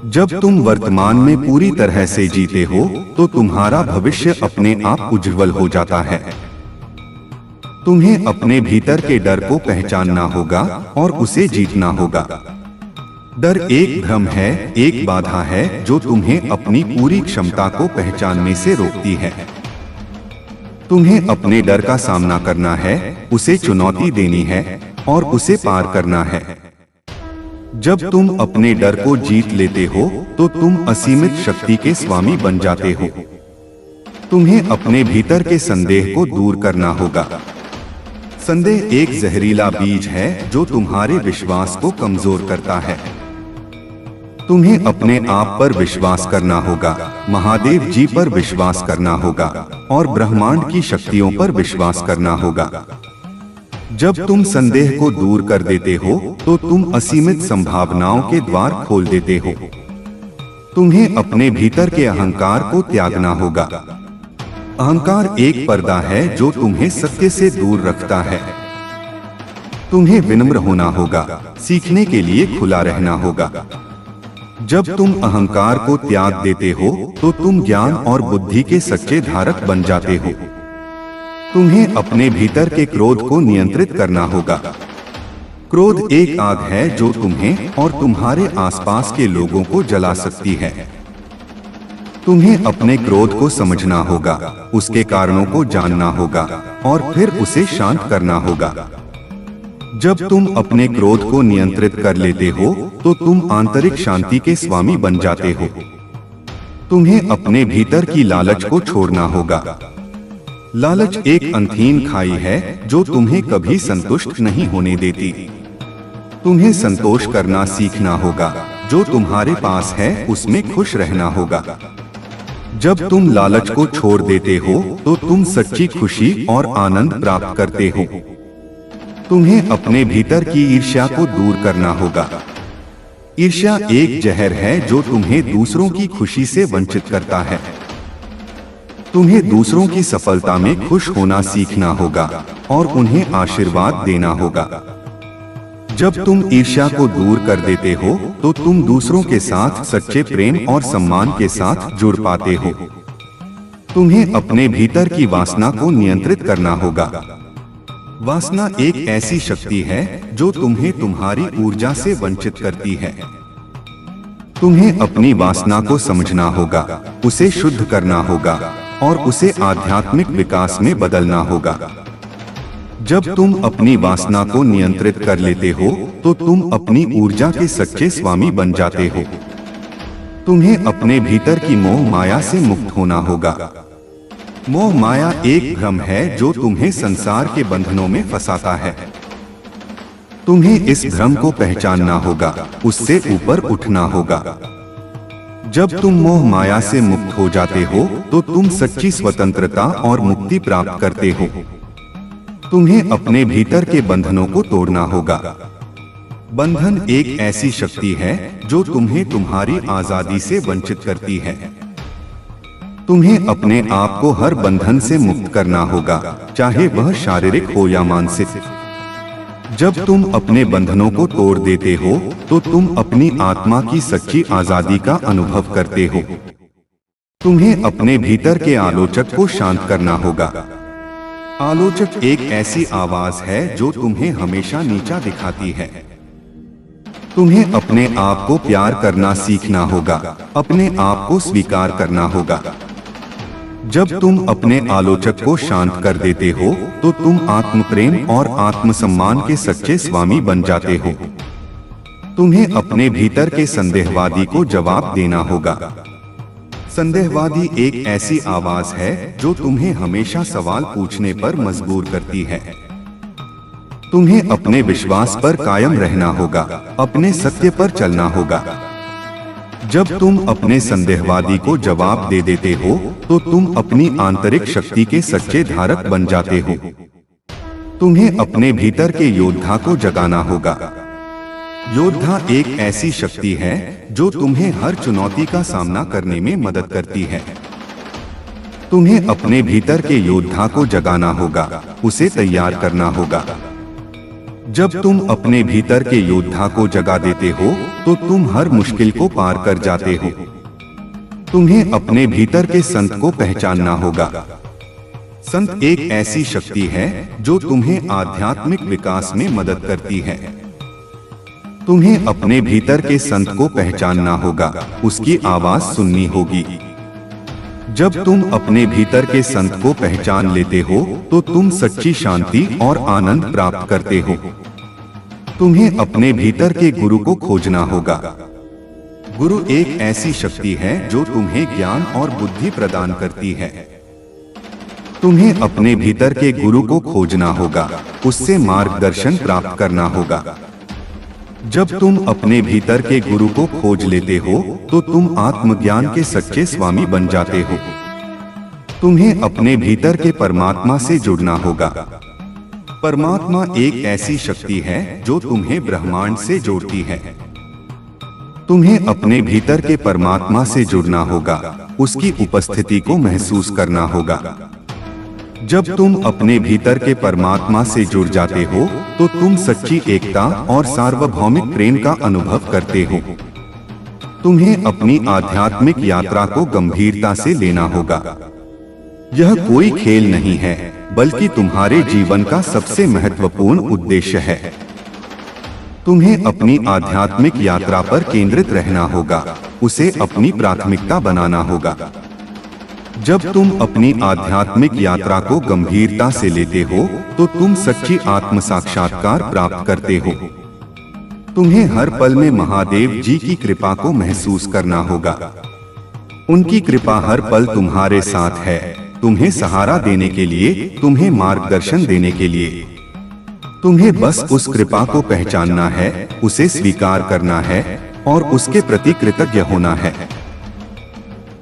जब तुम वर्तमान में पूरी तरह से जीते हो तो तुम्हारा भविष्य अपने आप उज्जवल हो जाता है। तुम्हें अपने भीतर के डर को पहचानना होगा और उसे जीतना होगा। डर एक भ्रम है, एक बाधा है जो तुम्हें अपनी पूरी क्षमता को पहचानने से रोकती है। तुम्हें अपने डर का सामना करना है, उसे चुनौती देनी है और उसे पार करना है। जब तुम अपने डर को जीत लेते हो तो तुम असीमित शक्ति के स्वामी बन जाते हो। तुम्हें अपने भीतर के संदेह को दूर करना होगा। संदेह एक जहरीला बीज है जो तुम्हारे विश्वास को कमजोर करता है। तुम्हें अपने आप पर विश्वास करना होगा, महादेव जी पर विश्वास करना होगा और ब्रह्मांड की शक्तियों पर विश्वास करना होगा। जब तुम संदेह को दूर कर देते हो तो तुम असीमित संभावनाओं के द्वार खोल देते हो। तुम्हें अपने भीतर के अहंकार को त्यागना होगा। अहंकार एक पर्दा है जो तुम्हें सत्य से दूर रखता है। तुम्हें विनम्र होना होगा, सीखने के लिए खुला रहना होगा। जब तुम अहंकार को त्याग देते हो तो तुम ज्ञान और बुद्धि के सच्चे धारक बन जाते हो। तुम्हें अपने भीतर के क्रोध को नियंत्रित करना होगा। क्रोध एक आग है जो तुम्हें और तुम्हारे आसपास के लोगों को जला सकती है। तुम्हें अपने क्रोध को समझना होगा, उसके कारणों को जानना होगा और फिर उसे शांत करना होगा। जब तुम अपने क्रोध को नियंत्रित कर लेते हो तो तुम आंतरिक शांति के स्वामी बन जाते हो। तुम्हें अपने भीतर की लालच को छोड़ना होगा। लालच एक अंधहीन खाई है जो तुम्हें कभी संतुष्ट नहीं होने देती। तुम्हें संतोष करना सीखना होगा, जो तुम्हारे पास है उसमें खुश रहना होगा। जब तुम लालच को छोड़ देते हो तो तुम सच्ची खुशी और आनंद प्राप्त करते हो। तुम्हें अपने भीतर की ईर्ष्या को दूर करना होगा। ईर्ष्या एक जहर है जो तुम्हें दूसरों की खुशी से वंचित करता है। तुम्हें दूसरों की सफलता में खुश होना सीखना होगा और उन्हें आशीर्वाद देना होगा। जब तुम ईर्ष्या को दूर कर देते हो तो तुम दूसरों के साथ सच्चे प्रेम और सम्मान के साथ जुड़ पाते हो। तुम्हें अपने भीतर की वासना को नियंत्रित करना होगा। वासना एक ऐसी शक्ति है जो तुम्हें तुम्हारी ऊर्जा से वंचित करती है। तुम्हें अपनी वासना को समझना होगा, उसे शुद्ध करना होगा और उसे आध्यात्मिक विकास में बदलना होगा। जब तुम अपनी वासना को नियंत्रित कर लेते हो तो तुम अपनी ऊर्जा के सच्चे स्वामी बन जाते हो। तुम्हें अपने भीतर की मोह माया से मुक्त होना होगा। मोह माया एक भ्रम है जो तुम्हें संसार के बंधनों में फंसाता है। तुम्हें इस भ्रम को पहचानना होगा, उससे ऊपर उठना होगा। जब तुम मोह माया से मुक्त हो जाते हो तो तुम सच्ची स्वतंत्रता और मुक्ति प्राप्त करते हो। तुम्हें अपने भीतर के बंधनों को तोड़ना होगा। बंधन एक ऐसी शक्ति है जो तुम्हें तुम्हारी आजादी से वंचित करती है। तुम्हें अपने आप को हर बंधन से मुक्त करना होगा, चाहे वह शारीरिक हो या मानसिक। जब तुम अपने बंधनों को तोड़ देते हो तो तुम अपनी आत्मा की सच्ची आजादी का अनुभव करते हो। तुम्हें अपने भीतर के आलोचक को शांत करना होगा। आलोचक एक ऐसी आवाज है जो तुम्हें हमेशा नीचा दिखाती है। तुम्हें अपने आप को प्यार करना सीखना होगा, अपने आप को स्वीकार करना होगा। जब तुम अपने आलोचक को शांत कर देते हो तो तुम आत्म प्रेम और आत्मसम्मान के सच्चे स्वामी बन जाते हो। तुम्हें अपने भीतर के संदेहवादी को जवाब देना होगा। संदेहवादी एक ऐसी आवाज है जो तुम्हें हमेशा सवाल पूछने पर मजबूर करती है। तुम्हें अपने विश्वास पर कायम रहना होगा, अपने सत्य पर चलना होगा। जब तुम अपने संदेहवादी को जवाब दे देते हो तो तुम अपनी आंतरिक शक्ति के सच्चे धारक बन जाते हो। तुम्हें अपने भीतर के योद्धा को जगाना होगा। योद्धा एक ऐसी शक्ति है जो तुम्हें हर चुनौती का सामना करने में मदद करती है। तुम्हें अपने भीतर के योद्धा को जगाना होगा, उसे तैयार करना होगा। जब तुम अपने भीतर के योद्धा को जगा देते हो तो तुम हर मुश्किल को पार कर जाते हो। तुम्हें अपने भीतर के संत को पहचानना होगा। संत एक ऐसी शक्ति है जो तुम्हें आध्यात्मिक विकास में मदद करती है। तुम्हें अपने भीतर के संत को पहचानना होगा, उसकी आवाज सुननी होगी। जब तुम अपने भीतर के संत को पहचान लेते हो तो तुम सच्ची शांति और आनंद प्राप्त करते हो। तुम्हें अपने भीतर के गुरु को खोजना होगा। गुरु एक ऐसी शक्ति है जो तुम्हें ज्ञान और बुद्धि प्रदान करती है। तुम्हें अपने भीतर के गुरु को खोजना होगा, उससे मार्गदर्शन प्राप्त करना होगा। जब तुम अपने भीतर के गुरु को खोज लेते हो तो तुम आत्मज्ञान के सच्चे स्वामी बन जाते हो। तुम्हें अपने भीतर के परमात्मा से जुड़ना होगा। परमात्मा एक ऐसी शक्ति है जो तुम्हें ब्रह्मांड से जोड़ती है। तुम्हें अपने भीतर के परमात्मा से जुड़ना होगा, उसकी उपस्थिति को महसूस करना होगा। जब तुम अपने भीतर के परमात्मा से जुड़ जाते हो तो तुम सच्ची एकता और सार्वभौमिक प्रेम का अनुभव करते हो। तुम्हें अपनी आध्यात्मिक यात्रा को गंभीरता से लेना होगा। यह कोई खेल नहीं है, बल्कि तुम्हारे जीवन का सबसे महत्वपूर्ण उद्देश्य है। तुम्हें अपनी आध्यात्मिक यात्रा पर केंद्रित रहना होगा, उसे अपनी प्राथमिकता बनाना होगा। जब तुम अपनी आध्यात्मिक यात्रा को गंभीरता से लेते हो तो तुम सच्ची आत्म साक्षात्कार प्राप्त करते हो। तुम्हें हर पल में महादेव जी की कृपा को महसूस करना होगा। उनकी कृपा हर पल तुम्हारे साथ है, तुम्हें सहारा देने के लिए, तुम्हें मार्गदर्शन देने के लिए। तुम्हें बस उस कृपा को पहचानना है, उसे स्वीकार करना है और उसके प्रति कृतज्ञ होना है।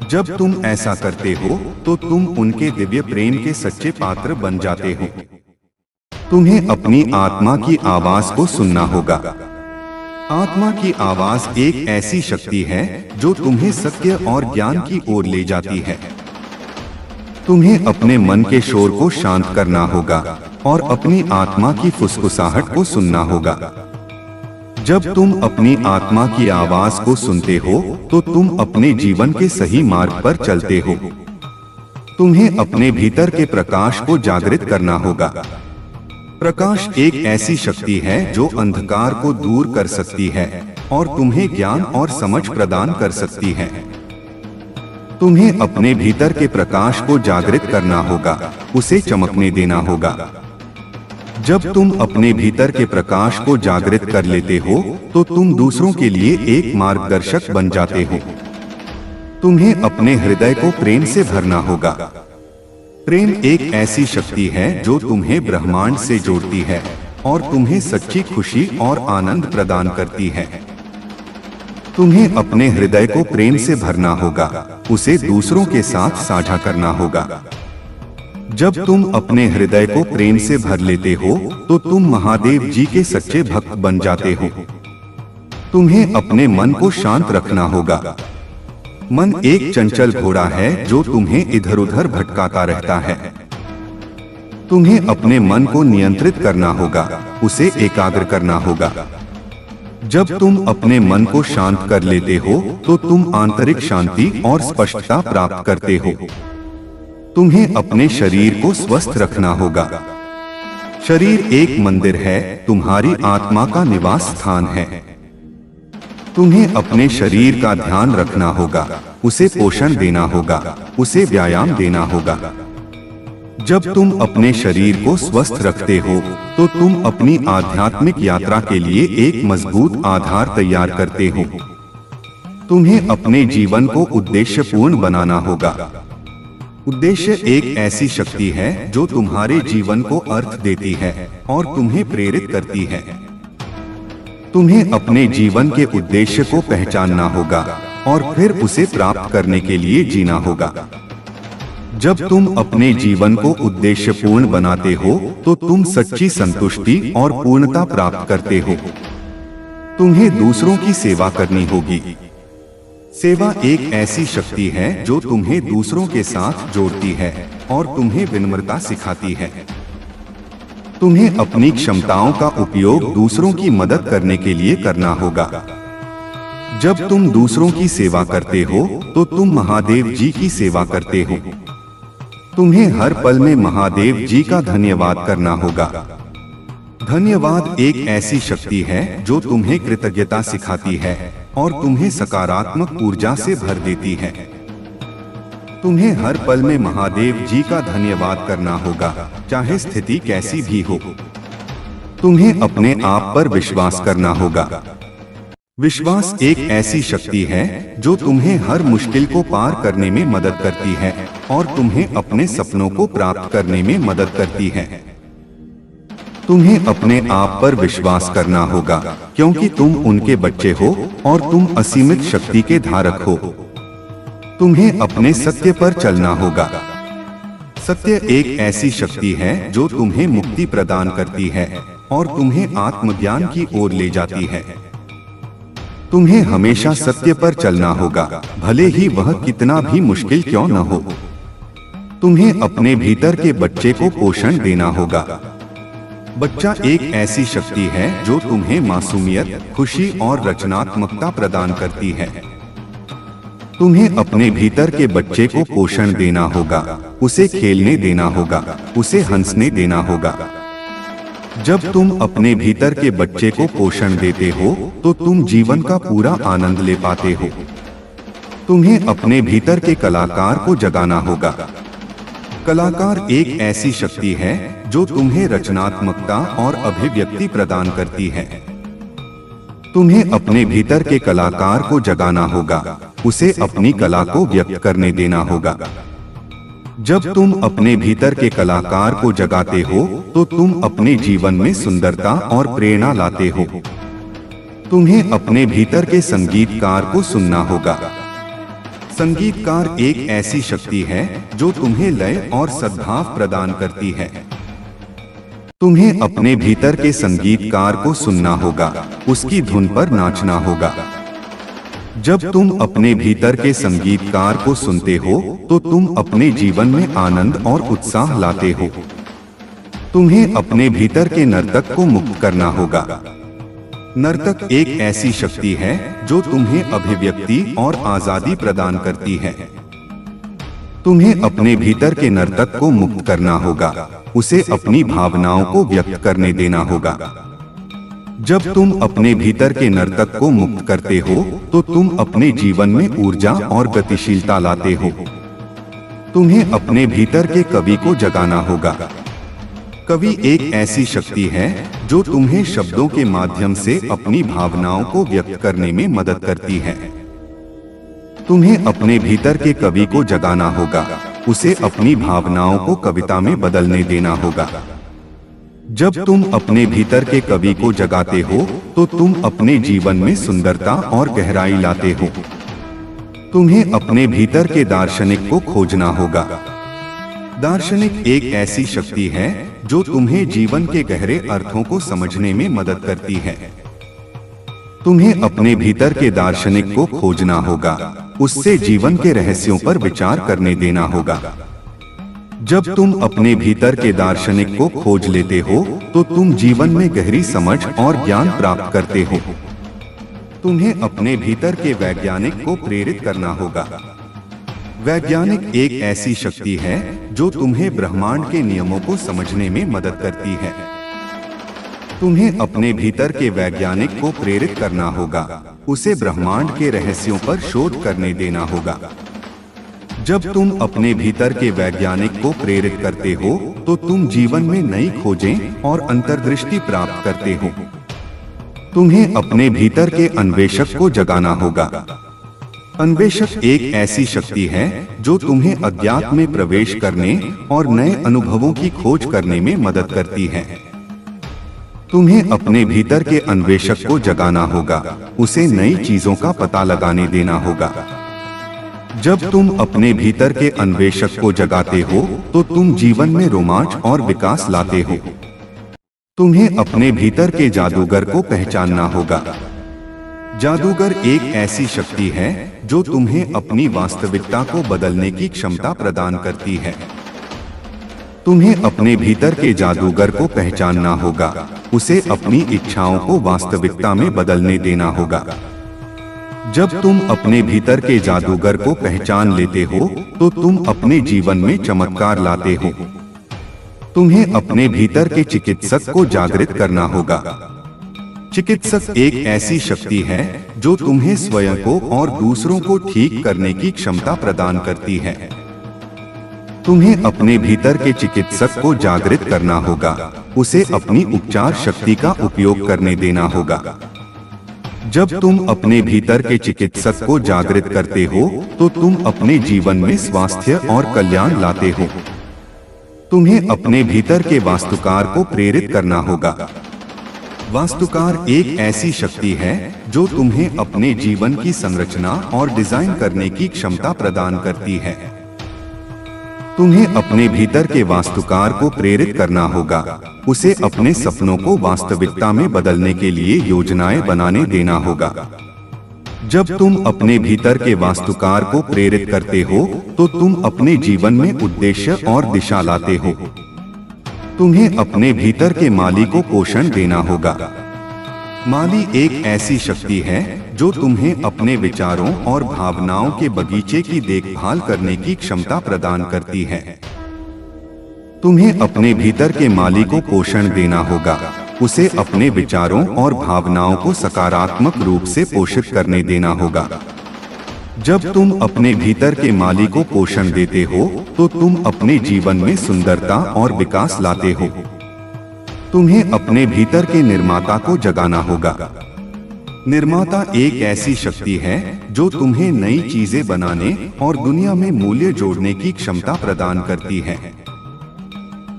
जब तुम ऐसा करते हो तो तुम उनके दिव्य प्रेम के सच्चे पात्र बन जाते हो। तुम्हें अपनी आत्मा की आवाज को सुनना होगा। आत्मा की आवाज एक ऐसी शक्ति है जो तुम्हें सत्य और ज्ञान की ओर ले जाती है। तुम्हें अपने मन के शोर को शांत करना होगा और अपनी आत्मा की फुसफुसाहट को सुनना होगा। जब तुम अपनी आत्मा की आवाज को सुनते हो तो तुम अपने जीवन के सही मार्ग पर चलते हो। तुम्हें अपने भीतर के प्रकाश को जागृत करना होगा। प्रकाश एक ऐसी शक्ति है जो अंधकार को दूर कर सकती है और तुम्हें ज्ञान और समझ प्रदान कर सकती है। तुम्हें अपने भीतर के प्रकाश को जागृत करना होगा, उसे चमकने देना होगा। जब तुम अपने भीतर के प्रकाश को जागृत कर लेते हो तो तुम दूसरों के लिए एक मार्गदर्शक बन जाते हो। तुम्हें अपने हृदय को प्रेम से भरना होगा। प्रेम एक ऐसी शक्ति है जो तुम्हें ब्रह्मांड से जोड़ती है और तुम्हें सच्ची खुशी और आनंद प्रदान करती है। तुम्हें अपने हृदय को प्रेम से भरना होगा, उसे दूसरों के साथ साझा करना होगा। जब तुम अपने हृदय को प्रेम से भर लेते हो तो तुम महादेव जी के सच्चे भक्त बन जाते हो। तुम्हें अपने मन को शांत रखना होगा। मन एक चंचल घोड़ा है जो तुम्हें इधर उधर भटकाता रहता है। तुम्हें अपने मन को नियंत्रित करना होगा, उसे एकाग्र करना होगा। जब तुम अपने मन को शांत कर लेते हो तो तुम आंतरिक शांति और स्पष्टता प्राप्त करते हो। तुम्हें अपने शरीर को स्वस्थ रखना होगा। शरीर एक मंदिर है, तुम्हारी आत्मा का निवास स्थान है। तुम्हें अपने शरीर का ध्यान रखना होगा, उसे पोषण देना होगा, उसे व्यायाम देना होगा। जब तुम अपने शरीर को स्वस्थ रखते हो तो तुम अपनी आध्यात्मिक यात्रा के लिए एक मजबूत आधार तैयार करते हो। तुम्हें अपने जीवन को उद्देश्यपूर्ण बनाना होगा। उद्देश्य एक ऐसी शक्ति है जो तुम्हारे जीवन को अर्थ देती है और तुम्हें प्रेरित करती है। तुम्हें अपने जीवन के उद्देश्य को पहचानना होगा और फिर उसे प्राप्त करने के लिए जीना होगा। जब तुम अपने जीवन को उद्देश्यपूर्ण बनाते हो तो तुम सच्ची संतुष्टि और पूर्णता प्राप्त करते हो। तुम्हें दूसरों की सेवा करनी होगी। सेवा एक ऐसी शक्ति है जो तुम्हें दूसरों के साथ जोड़ती है और तुम्हें विनम्रता सिखाती है। तुम्हें अपनी क्षमताओं का उपयोग दूसरों की मदद करने के लिए करना होगा। जब तुम दूसरों की सेवा करते हो तो तुम महादेव जी की सेवा करते हो। तुम्हें हर पल में महादेव जी का धन्यवाद करना होगा। धन्यवाद एक ऐसी शक्ति है जो तुम्हें कृतज्ञता सिखाती है और तुम्हें सकारात्मक ऊर्जा से भर देती है। तुम्हें हर पल में महादेव जी का धन्यवाद करना होगा, चाहे स्थिति कैसी भी हो। तुम्हें अपने आप पर विश्वास करना होगा। विश्वास एक ऐसी शक्ति है जो तुम्हें हर मुश्किल को पार करने में मदद करती है और तुम्हें अपने सपनों को प्राप्त करने में मदद करती है। तुम्हें अपने आप पर विश्वास करना होगा क्योंकि तुम उनके बच्चे हो और तुम असीमित शक्ति के धारक हो। तुम्हें अपने सत्य पर चलना होगा। सत्य एक ऐसी शक्ति है जो तुम्हें मुक्ति प्रदान करती है और तुम्हें आत्मज्ञान की ओर ले जाती है। तुम्हें हमेशा सत्य पर चलना होगा, भले ही वह कितना भी मुश्किल क्यों न हो। तुम्हें अपने भीतर के बच्चे को पोषण देना होगा। बच्चा एक ऐसी शक्ति है जो तुम्हें मासूमियत, खुशी और रचनात्मकता प्रदान करती है। तुम्हें अपने भीतर के बच्चे को पोषण देना होगा, उसे खेलने देना होगा, उसे हंसने देना होगा। जब तुम अपने भीतर के बच्चे को पोषण देते हो तो तुम जीवन का पूरा आनंद ले पाते हो। तुम्हें अपने भीतर के कलाकार को जगाना होगा। कलाकार एक ऐसी शक्ति है जो तुम्हें रचनात्मकता और अभिव्यक्ति प्रदान करती है। तुम्हें अपने भीतर के कलाकार को जगाना होगा, उसे अपनी कला को व्यक्त करने देना होगा। जब तुम अपने भीतर के कलाकार को जगाते हो तो तुम अपने जीवन में सुंदरता और प्रेरणा लाते हो। तुम्हें अपने भीतर के संगीतकार को सुनना होगा। संगीतकार एक ऐसी शक्ति है जो तुम्हें लय और सद्भाव प्रदान करती है। तुम्हें अपने भीतर के संगीतकार को सुनना होगा, उसकी धुन पर नाचना होगा। जब तुम अपने भीतर के संगीतकार को सुनते हो तो तुम अपने जीवन में आनंद और उत्साह लाते हो। तुम्हें अपने भीतर के नर्तक को मुक्त करना होगा। नर्तक एक ऐसी शक्ति है जो तुम्हें अभिव्यक्ति और आजादी प्रदान करती है। तुम्हें अपने भीतर के नर्तक को मुक्त करना होगा, उसे अपनी भावनाओं को व्यक्त करने देना होगा। जब तुम अपने भीतर के नर्तक को मुक्त करते हो तो तुम अपने जीवन में ऊर्जा और गतिशीलता लाते हो। तुम्हें अपने भीतर के कवि को जगाना होगा। कवि एक ऐसी शक्ति है जो तुम्हें शब्दों के माध्यम से अपनी भावनाओं को व्यक्त करने में मदद करती है। तुम्हें अपने भीतर के कवि को जगाना होगा, उसे अपनी भावनाओं को कविता में बदलने देना होगा। जब तुम अपने भीतर के कवि को जगाते हो तो तुम अपने जीवन में सुंदरता और गहराई लाते हो। तुम्हें अपने भीतर के दार्शनिक को खोजना होगा। दार्शनिक एक ऐसी शक्ति है जो तुम्हें जीवन के गहरे अर्थों को समझने में मदद करती है। तुम्हें अपने भीतर के दार्शनिक को खोजना होगा, उससे जीवन के रहस्यों पर विचार करने देना होगा। जब तुम अपने भीतर के दार्शनिक को खोज लेते हो तो तुम जीवन में गहरी समझ और ज्ञान प्राप्त करते हो। तुम्हें अपने भीतर के वैज्ञानिक को प्रेरित करना होगा। वैज्ञानिक एक ऐसी शक्ति है जो तुम्हें ब्रह्मांड के नियमों को समझने में मदद करती है। तुम्हें अपने भीतर के वैज्ञानिक को प्रेरित करना होगा, उसे ब्रह्मांड के रहस्यों पर शोध करने देना होगा। जब तुम अपने भीतर के वैज्ञानिक को प्रेरित करते हो तो तुम जीवन में नई खोजें और अंतर्दृष्टि प्राप्त करते हो। तुम्हें अपने भीतर के अन्वेषक को जगाना होगा। अन्वेषक एक ऐसी शक्ति है जो तुम्हें अज्ञात में प्रवेश करने और नए अनुभवों की खोज करने में मदद करती है। तुम्हें अपने भीतर के अन्वेषक को जगाना होगा, उसे नई चीजों का पता लगाने देना होगा। जब तुम अपने भीतर के अन्वेषक को जगाते हो तो तुम जीवन में रोमांच और विकास लाते हो। तुम्हें अपने भीतर के जादूगर को पहचानना होगा। जादूगर एक ऐसी शक्ति है जो तुम्हें अपनी वास्तविकता को बदलने की क्षमता प्रदान करती है। तुम्हें अपने भीतर के जादूगर को पहचानना होगा, उसे अपनी इच्छाओं को वास्तविकता में बदलने देना होगा। जब तुम अपने भीतर के जादूगर को पहचान लेते हो तो तुम अपने जीवन में चमत्कार लाते हो। तुम्हें अपने भीतर के चिकित्सक को जागृत करना होगा। चिकित्सक एक ऐसी शक्ति है जो तुम्हें स्वयं को और दूसरों को ठीक करने की क्षमता प्रदान करती है। तुम्हें अपने भीतर के चिकित्सक को जागृत करना होगा, उसे अपनी उपचार शक्ति का उपयोग करने देना होगा। जब तुम अपने भीतर के चिकित्सक को जागृत करते हो तो तुम अपने जीवन में स्वास्थ्य और कल्याण लाते हो। तुम्हें अपने भीतर के वास्तुकार को प्रेरित करना होगा। वास्तुकार एक ऐसी शक्ति है जो तुम्हें अपने जीवन की संरचना और डिजाइन करने की क्षमता प्रदान करती है। तुम्हें अपने भीतर के वास्तुकार को प्रेरित करना होगा, उसे अपने सपनों को वास्तविकता में बदलने के लिए योजनाएं बनाने देना होगा। जब तुम अपने भीतर के वास्तुकार को प्रेरित करते हो तो तुम अपने जीवन में उद्देश्य और दिशा लाते हो। तुम्हें अपने भीतर के माली को पोषण देना होगा। माली एक ऐसी शक्ति है जो तुम्हें अपने विचारों और भावनाओं के बगीचे की देखभाल करने की क्षमता प्रदान करती है। तुम्हें अपने भीतर के माली को पोषण देना होगा, उसे अपने विचारों और भावनाओं को सकारात्मक रूप से पोषित करने देना होगा। जब तुम अपने भीतर के माली को पोषण देते हो तो तुम अपने जीवन में सुंदरता और विकास लाते हो। तुम्हें अपने भीतर के निर्माता को जगाना होगा। निर्माता एक ऐसी शक्ति है जो तुम्हें नई चीजें बनाने और दुनिया में मूल्य जोड़ने की क्षमता प्रदान करती है।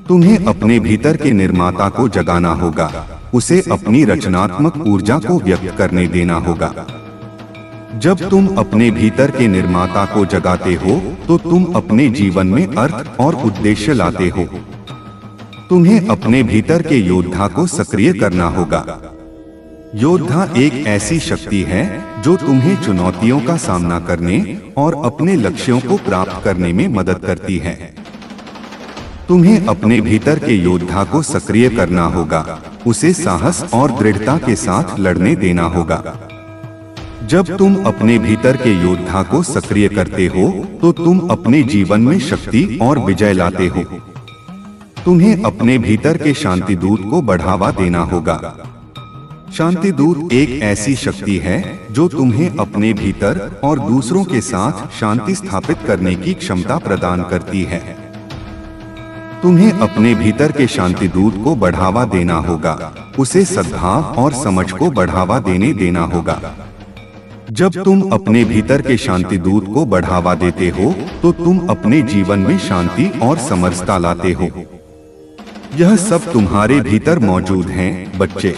तुम्हें अपने भीतर के निर्माता को जगाना होगा, उसे अपनी रचनात्मक ऊर्जा को व्यक्त करने देना होगा। जब तुम अपने भीतर के निर्माता को जगाते हो तो तुम अपने जीवन में अर्थ और उद्देश्य लाते हो। तुम्हें अपने भीतर के योद्धा को सक्रिय करना होगा। योद्धा एक ऐसी शक्ति है जो तुम्हें चुनौतियों का सामना करने और अपने लक्ष्यों को प्राप्त करने में मदद करती है। तुम्हें अपने भीतर के योद्धा को सक्रिय करना होगा, उसे साहस और दृढ़ता के साथ लड़ने देना होगा। जब तुम अपने भीतर के योद्धा को सक्रिय करते हो तो तुम अपने जीवन में शक्ति और विजय लाते हो। तुम्हें अपने भीतर के शांति दूत को बढ़ावा देना होगा। शांति दूत एक ऐसी शक्ति है जो तुम्हें अपने भीतर और दूसरों के साथ शांति स्थापित करने की क्षमता प्रदान करती है। तुम्हें अपने भीतर के शांति दूत को बढ़ावा देना होगा, उसे सद्भाव और समझ को बढ़ावा देना होगा। जब तुम अपने भीतर के शांति दूत को बढ़ावा देते हो तो तुम अपने जीवन में शांति और समरसता लाते हो। यह सब तुम्हारे भीतर मौजूद हैं, बच्चे।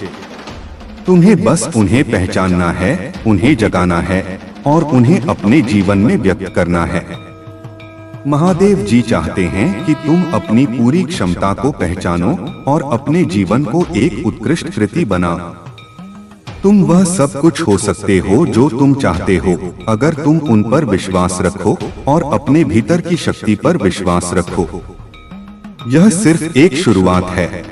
तुम्हें बस उन्हें पहचानना है, उन्हें जगाना है और उन्हें अपने जीवन में व्यक्त करना है। महादेव जी चाहते हैं कि तुम अपनी पूरी क्षमता को पहचानो और अपने जीवन को एक उत्कृष्ट कृति बनाओ। तुम वह सब कुछ हो सकते हो जो तुम चाहते हो अगर तुम उन पर विश्वास रखो और अपने भीतर की शक्ति पर विश्वास रखो। यह सिर्फ एक शुरुआत है।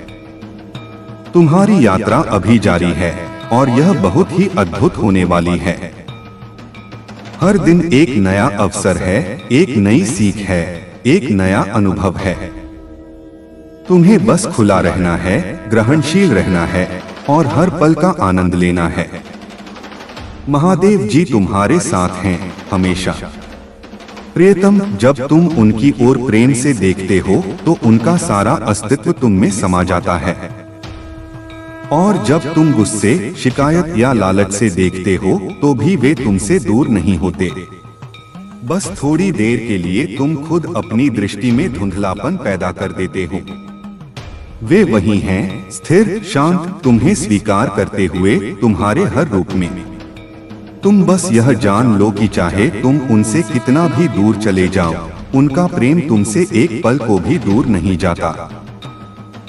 तुम्हारी यात्रा अभी जारी है और यह बहुत ही अद्भुत होने वाली है। हर दिन एक नया अवसर है, एक नई सीख है, एक नया अनुभव है। तुम्हें बस खुला रहना है, ग्रहणशील रहना है और हर पल का आनंद लेना है। महादेव जी तुम्हारे साथ हैं हमेशा। प्रियतम, जब तुम उनकी ओर प्रेम से देखते हो तो उनका सारा अस्तित्व तुम में समा जाता है। और जब तुम गुस्से, शिकायत या लालच से देखते हो तो भी वे तुमसे दूर नहीं होते। बस थोड़ी देर के लिए तुम खुद अपनी दृष्टि में धुंधलापन पैदा कर देते हो। वे वही हैं, स्थिर, शांत, तुम्हें स्वीकार करते हुए तुम्हारे हर रूप में। तुम बस यह जान लो कि चाहे तुम उनसे कितना भी दूर चले जाओ, उनका प्रेम तुमसे एक पल को भी दूर नहीं जाता।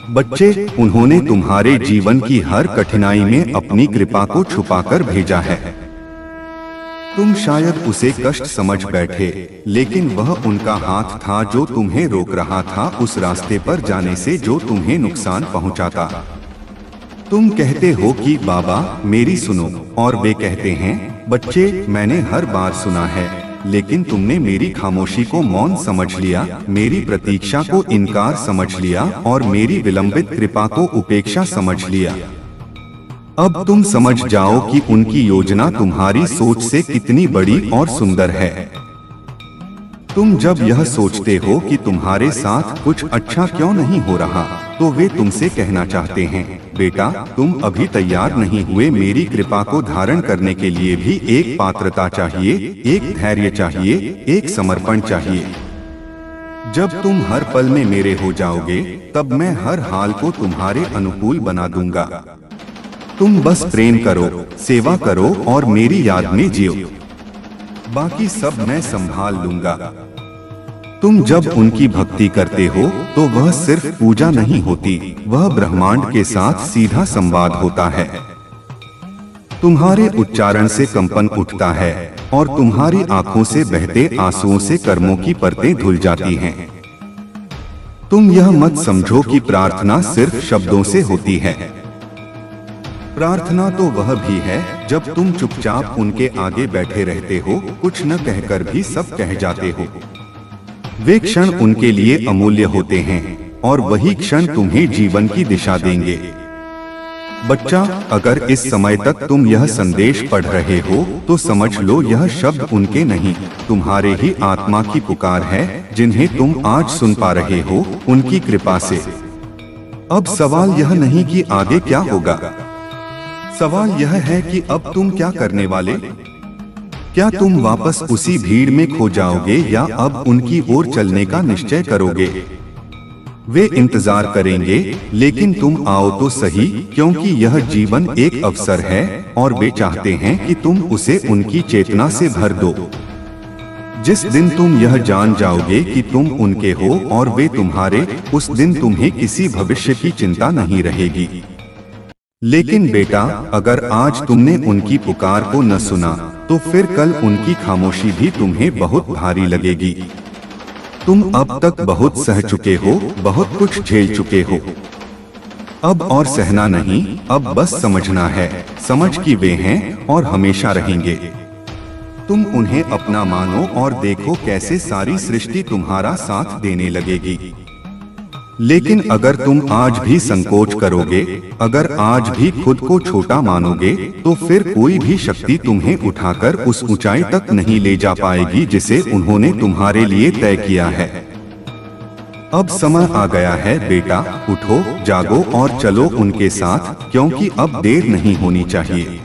बच्चे, उन्होंने तुम्हारे जीवन की हर कठिनाई में अपनी कृपा को छुपाकर भेजा है। तुम शायद उसे कष्ट समझ बैठे, लेकिन वह उनका हाथ था जो तुम्हें रोक रहा था उस रास्ते पर जाने से जो तुम्हें नुकसान पहुंचाता। तुम कहते हो कि बाबा मेरी सुनो, और वे कहते हैं बच्चे मैंने हर बार सुना है, लेकिन तुमने मेरी खामोशी को मौन समझ लिया, मेरी प्रतीक्षा को इनकार समझ लिया और मेरी विलंबित कृपा को उपेक्षा समझ लिया। अब तुम समझ जाओ कि उनकी योजना तुम्हारी सोच से कितनी बड़ी और सुंदर है। तुम जब यह सोचते हो कि तुम्हारे साथ कुछ अच्छा क्यों नहीं हो रहा, तो वे तुमसे कहना चाहते हैं बेटा तुम अभी तैयार नहीं हुए। मेरी कृपा को धारण करने के लिए भी एक पात्रता चाहिए, एक धैर्य चाहिए, एक समर्पण चाहिए। जब तुम हर पल में मेरे हो जाओगे, तब मैं हर हाल को तुम्हारे अनुकूल बना दूंगा। तुम बस प्रेम करो, सेवा करो और मेरी याद में जियो। बाकी सब मैं संभाल लूंगा। तुम जब उनकी भक्ति करते हो तो वह सिर्फ पूजा नहीं होती, वह ब्रह्मांड के साथ सीधा संवाद होता है। तुम्हारे उच्चारण से कंपन उठता है और तुम्हारी आंखों से बहते आंसुओं से कर्मों की परतें धुल जाती हैं। तुम यह मत समझो कि प्रार्थना सिर्फ शब्दों से होती है। प्रार्थना तो वह भी है जब तुम चुपचाप उनके आगे बैठे रहते हो, कुछ न कहकर भी सब कह जाते हो। वे क्षण उनके लिए अमूल्य होते हैं और वही क्षण तुम्हें जीवन की दिशा देंगे। बच्चा, अगर इस समय तक तुम यह संदेश पढ़ रहे हो तो समझ लो यह शब्द उनके नहीं, तुम्हारे ही आत्मा की पुकार है, जिन्हें तुम आज सुन पा रहे हो उनकी कृपा से। अब सवाल यह नहीं कि आगे क्या होगा, सवाल यह है कि अब तुम क्या करने वाले। क्या तुम वापस उसी भीड़ में खो जाओगे या अब उनकी ओर चलने का निश्चय करोगे। वे इंतजार करेंगे, लेकिन तुम आओ तो सही, क्योंकि यह जीवन एक अवसर है और वे चाहते हैं कि तुम उसे उनकी चेतना से भर दो। जिस दिन तुम यह जान जाओगे कि तुम उनके हो और वे तुम्हारे, उस दिन तुम्हें किसी भविष्य की चिंता नहीं रहेगी। लेकिन बेटा, अगर आज तुमने उनकी पुकार को न सुना तो फिर कल उनकी खामोशी भी तुम्हें बहुत भारी लगेगी। तुम अब तक बहुत सह चुके हो, बहुत कुछ झेल चुके हो। अब और सहना नहीं, अब बस समझना है, समझ कि वे हैं और हमेशा रहेंगे। तुम उन्हें अपना मानो और देखो कैसे सारी सृष्टि तुम्हारा साथ देने लगेगी। लेकिन अगर तुम आज भी संकोच करोगे, अगर आज भी खुद को छोटा मानोगे, तो फिर कोई भी शक्ति तुम्हें उठाकर उस ऊंचाई तक नहीं ले जा पाएगी जिसे उन्होंने तुम्हारे लिए तय किया है। अब समय आ गया है बेटा, उठो, जागो और चलो उनके साथ, क्योंकि अब देर नहीं होनी चाहिए।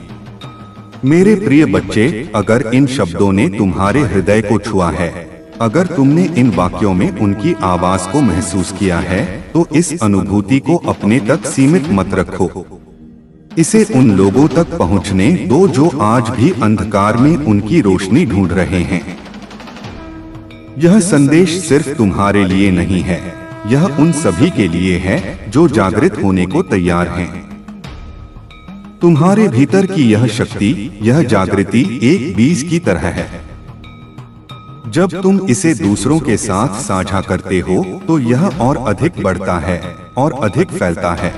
मेरे प्रिय बच्चे, अगर इन शब्दों ने तुम्हारे हृदय को छुआ है, अगर तुमने इन वाक्यों में उनकी आवाज को महसूस किया है, तो इस अनुभूति को अपने तक सीमित मत रखो। इसे उन लोगों तक पहुंचने दो जो आज भी अंधकार में उनकी रोशनी ढूंढ रहे हैं। यह संदेश सिर्फ तुम्हारे लिए नहीं है, यह उन सभी के लिए है जो जागृत होने को तैयार हैं। तुम्हारे भीतर की यह शक्ति, यह जागृति एक बीज की तरह है। जब तुम इसे दूसरों के साथ साझा करते हो तो यह और अधिक बढ़ता है और अधिक फैलता है।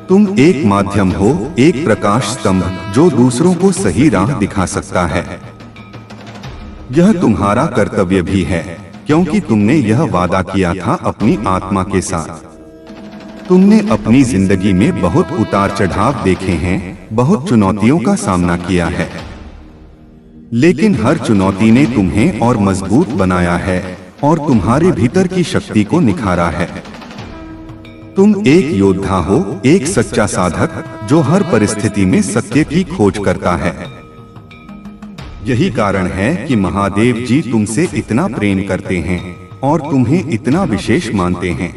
तुम एक माध्यम हो, एक प्रकाश स्तंभ जो दूसरों को सही राह दिखा सकता है। यह तुम्हारा कर्तव्य भी है, क्योंकि तुमने यह वादा किया था अपनी आत्मा के साथ। तुमने अपनी जिंदगी में बहुत उतार चढ़ाव देखे हैं, बहुत चुनौतियों का सामना किया है, लेकिन हर चुनौती ने तुम्हें और मजबूत बनाया है और तुम्हारे भीतर की शक्ति को निखारा है। तुम एक योद्धा हो, एक सच्चा साधक जो हर परिस्थिति में सत्य की खोज करता है। यही कारण है कि महादेव जी तुमसे इतना प्रेम करते हैं और तुम्हें इतना विशेष मानते हैं।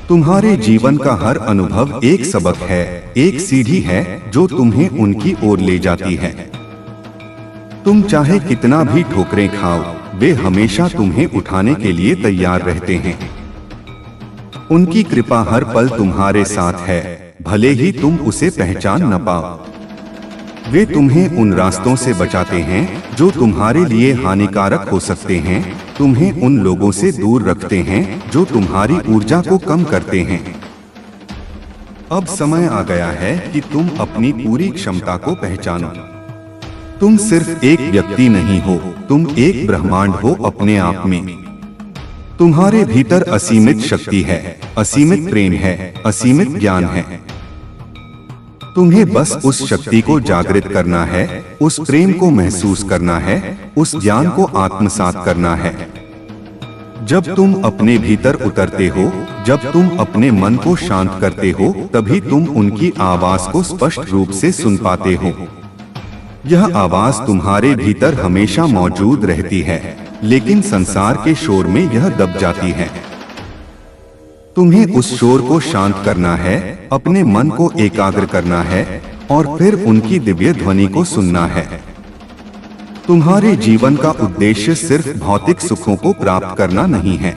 तुम्हारे जीवन का हर अनुभव एक सबक है, एक सीढ़ी है जो तुम्हें उनकी ओर ले जाती है। तुम चाहे कितना भी ठोकरें खाओ, वे हमेशा तुम्हें उठाने के लिए तैयार रहते हैं। उनकी कृपा हर पल तुम्हारे साथ है, भले ही तुम उसे पहचान न पाओ। वे तुम्हें उन रास्तों से बचाते हैं जो तुम्हारे लिए हानिकारक हो सकते हैं, तुम्हें उन लोगों से दूर रखते हैं जो तुम्हारी ऊर्जा को कम करते हैं। अब समय आ गया है कि तुम अपनी पूरी क्षमता को पहचानो। तुम सिर्फ एक व्यक्ति नहीं हो, तुम एक ब्रह्मांड हो अपने आप में। तुम्हारे भीतर असीमित शक्ति है, असीमित प्रेम है, असीमित ज्ञान है। तुम्हें बस उस शक्ति को जागृत करना है, उस प्रेम को महसूस करना है, उस ज्ञान को आत्मसात करना है। जब तुम अपने भीतर उतरते हो, जब तुम अपने मन को शांत करते हो, तभी तुम उनकी आवाज को स्पष्ट रूप से सुन पाते हो। यह आवाज तुम्हारे भीतर हमेशा मौजूद रहती है, लेकिन संसार के शोर में यह दब जाती है। तुम्हें उस शोर को शांत करना है, अपने मन को एकाग्र करना है और फिर उनकी दिव्य ध्वनि को सुनना है। तुम्हारे जीवन का उद्देश्य सिर्फ भौतिक सुखों को प्राप्त करना नहीं है।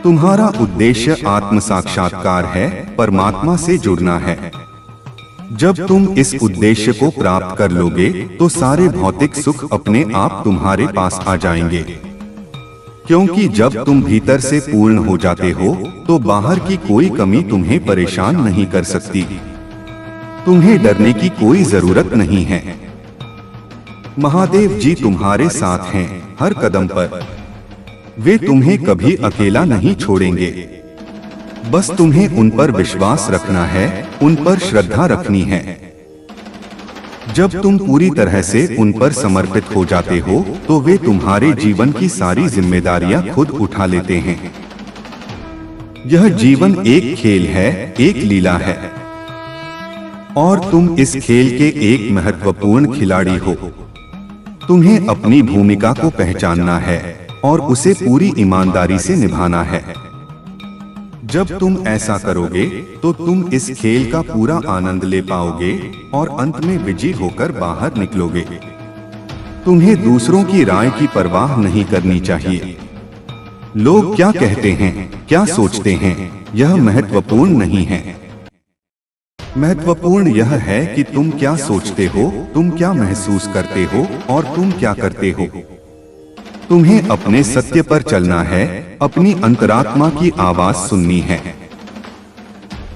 तुम्हारा उद्देश्य आत्म साक्षात्कार है, परमात्मा से जुड़ना है। जब तुम इस उद्देश्य को प्राप्त कर लोगे तो सारे भौतिक सुख अपने आप तुम्हारे पास आ जाएंगे, क्योंकि जब तुम भीतर से पूर्ण हो जाते हो तो बाहर की कोई कमी तुम्हें परेशान नहीं कर सकती। तुम्हें डरने की कोई जरूरत नहीं है। महादेव जी तुम्हारे साथ हैं हर कदम पर। वे तुम्हें कभी अकेला नहीं छोड़ेंगे। बस तुम्हें उन पर विश्वास रखना है, उन पर श्रद्धा रखनी है। जब तुम पूरी तरह से उन पर समर्पित हो जाते हो तो वे तुम्हारे जीवन की सारी जिम्मेदारियां खुद उठा लेते हैं। यह जीवन एक खेल है, एक लीला है, और तुम इस खेल के एक महत्वपूर्ण खिलाड़ी हो। तुम्हें अपनी भूमिका को पहचानना है और उसे पूरी ईमानदारी से निभाना है। जब तुम ऐसा करोगे तो तुम इस खेल का पूरा आनंद ले पाओगे और अंत में विजयी होकर बाहर निकलोगे। तुम्हें दूसरों की राय की परवाह नहीं करनी चाहिए। लोग क्या कहते हैं, क्या सोचते हैं, यह महत्वपूर्ण नहीं है। महत्वपूर्ण यह है कि तुम क्या सोचते हो, तुम क्या महसूस करते हो और तुम क्या करते हो। तुम्हें अपने सत्य पर चलना है, अपनी अंतरात्मा की आवाज सुननी है।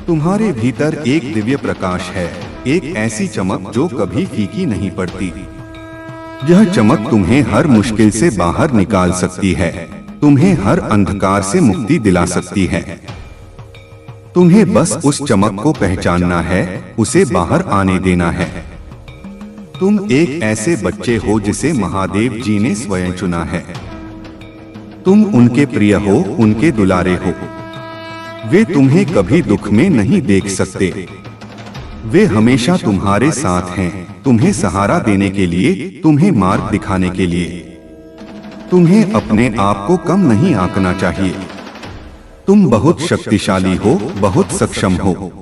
तुम्हारे भीतर एक दिव्य प्रकाश है, एक ऐसी चमक जो कभी फीकी नहीं पड़ती। यह चमक तुम्हें हर मुश्किल से बाहर निकाल सकती है, तुम्हें हर अंधकार से मुक्ति दिला सकती है। तुम्हें बस उस चमक को पहचानना है, उसे बाहर आने देना है। तुम एक ऐसे बच्चे हो जिसे महादेव जी ने स्वयं चुना है। तुम उनके प्रिय हो, उनके दुलारे हो। वे तुम्हें कभी दुख में नहीं देख सकते। वे हमेशा तुम्हारे साथ हैं, तुम्हें सहारा देने के लिए, तुम्हें मार्ग दिखाने के लिए। तुम्हें अपने आप को कम नहीं आंकना चाहिए। तुम बहुत शक्तिशाली हो, बहुत सक्षम हो।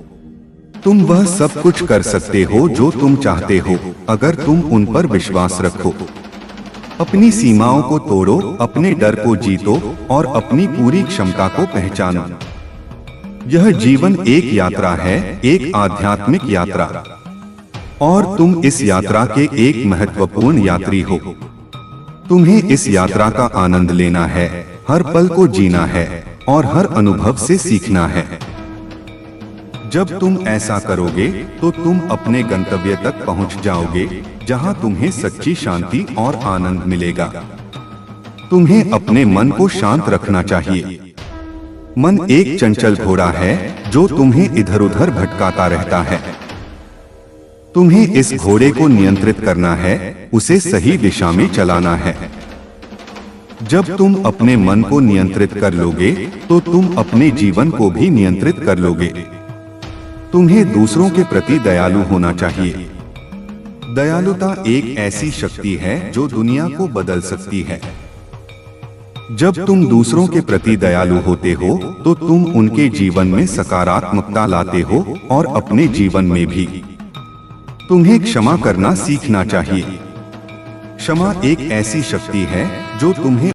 तुम वह सब कुछ कर सकते हो जो तुम चाहते हो, अगर तुम उन पर विश्वास रखो। अपनी सीमाओं को तोड़ो, अपने डर को जीतो और अपनी पूरी क्षमता को पहचानो। यह जीवन एक यात्रा है, एक आध्यात्मिक यात्रा, और तुम इस यात्रा के एक महत्वपूर्ण यात्री हो। तुम्हें इस यात्रा का आनंद लेना है, हर पल को जीना है और हर अनुभव से सीखना है। जब तुम ऐसा करोगे तो तुम अपने गंतव्य तक पहुंच जाओगे, जहां तुम्हें सच्ची शांति और आनंद मिलेगा। तुम्हें अपने मन को शांत रखना चाहिए। मन एक चंचल घोड़ा है जो तुम्हें इधर उधर भटकाता रहता है। तुम्हें इस घोड़े को नियंत्रित करना है, उसे सही दिशा में चलाना है। जब तुम अपने मन को नियंत्रित कर लोगे तो तुम अपने जीवन को भी नियंत्रित कर लोगे। तुम्हें दूसरों के प्रति दयालु होना चाहिए। दयालुता एक ऐसी शक्ति है जो दुनिया को बदल सकती है। जब तुम दूसरों के प्रति दयालु होते हो तो तुम उनके जीवन में सकारात्मकता लाते हो और अपने जीवन में भी। तुम्हें क्षमा करना सीखना चाहिए। क्षमा एक ऐसी शक्ति है जो तुम्हें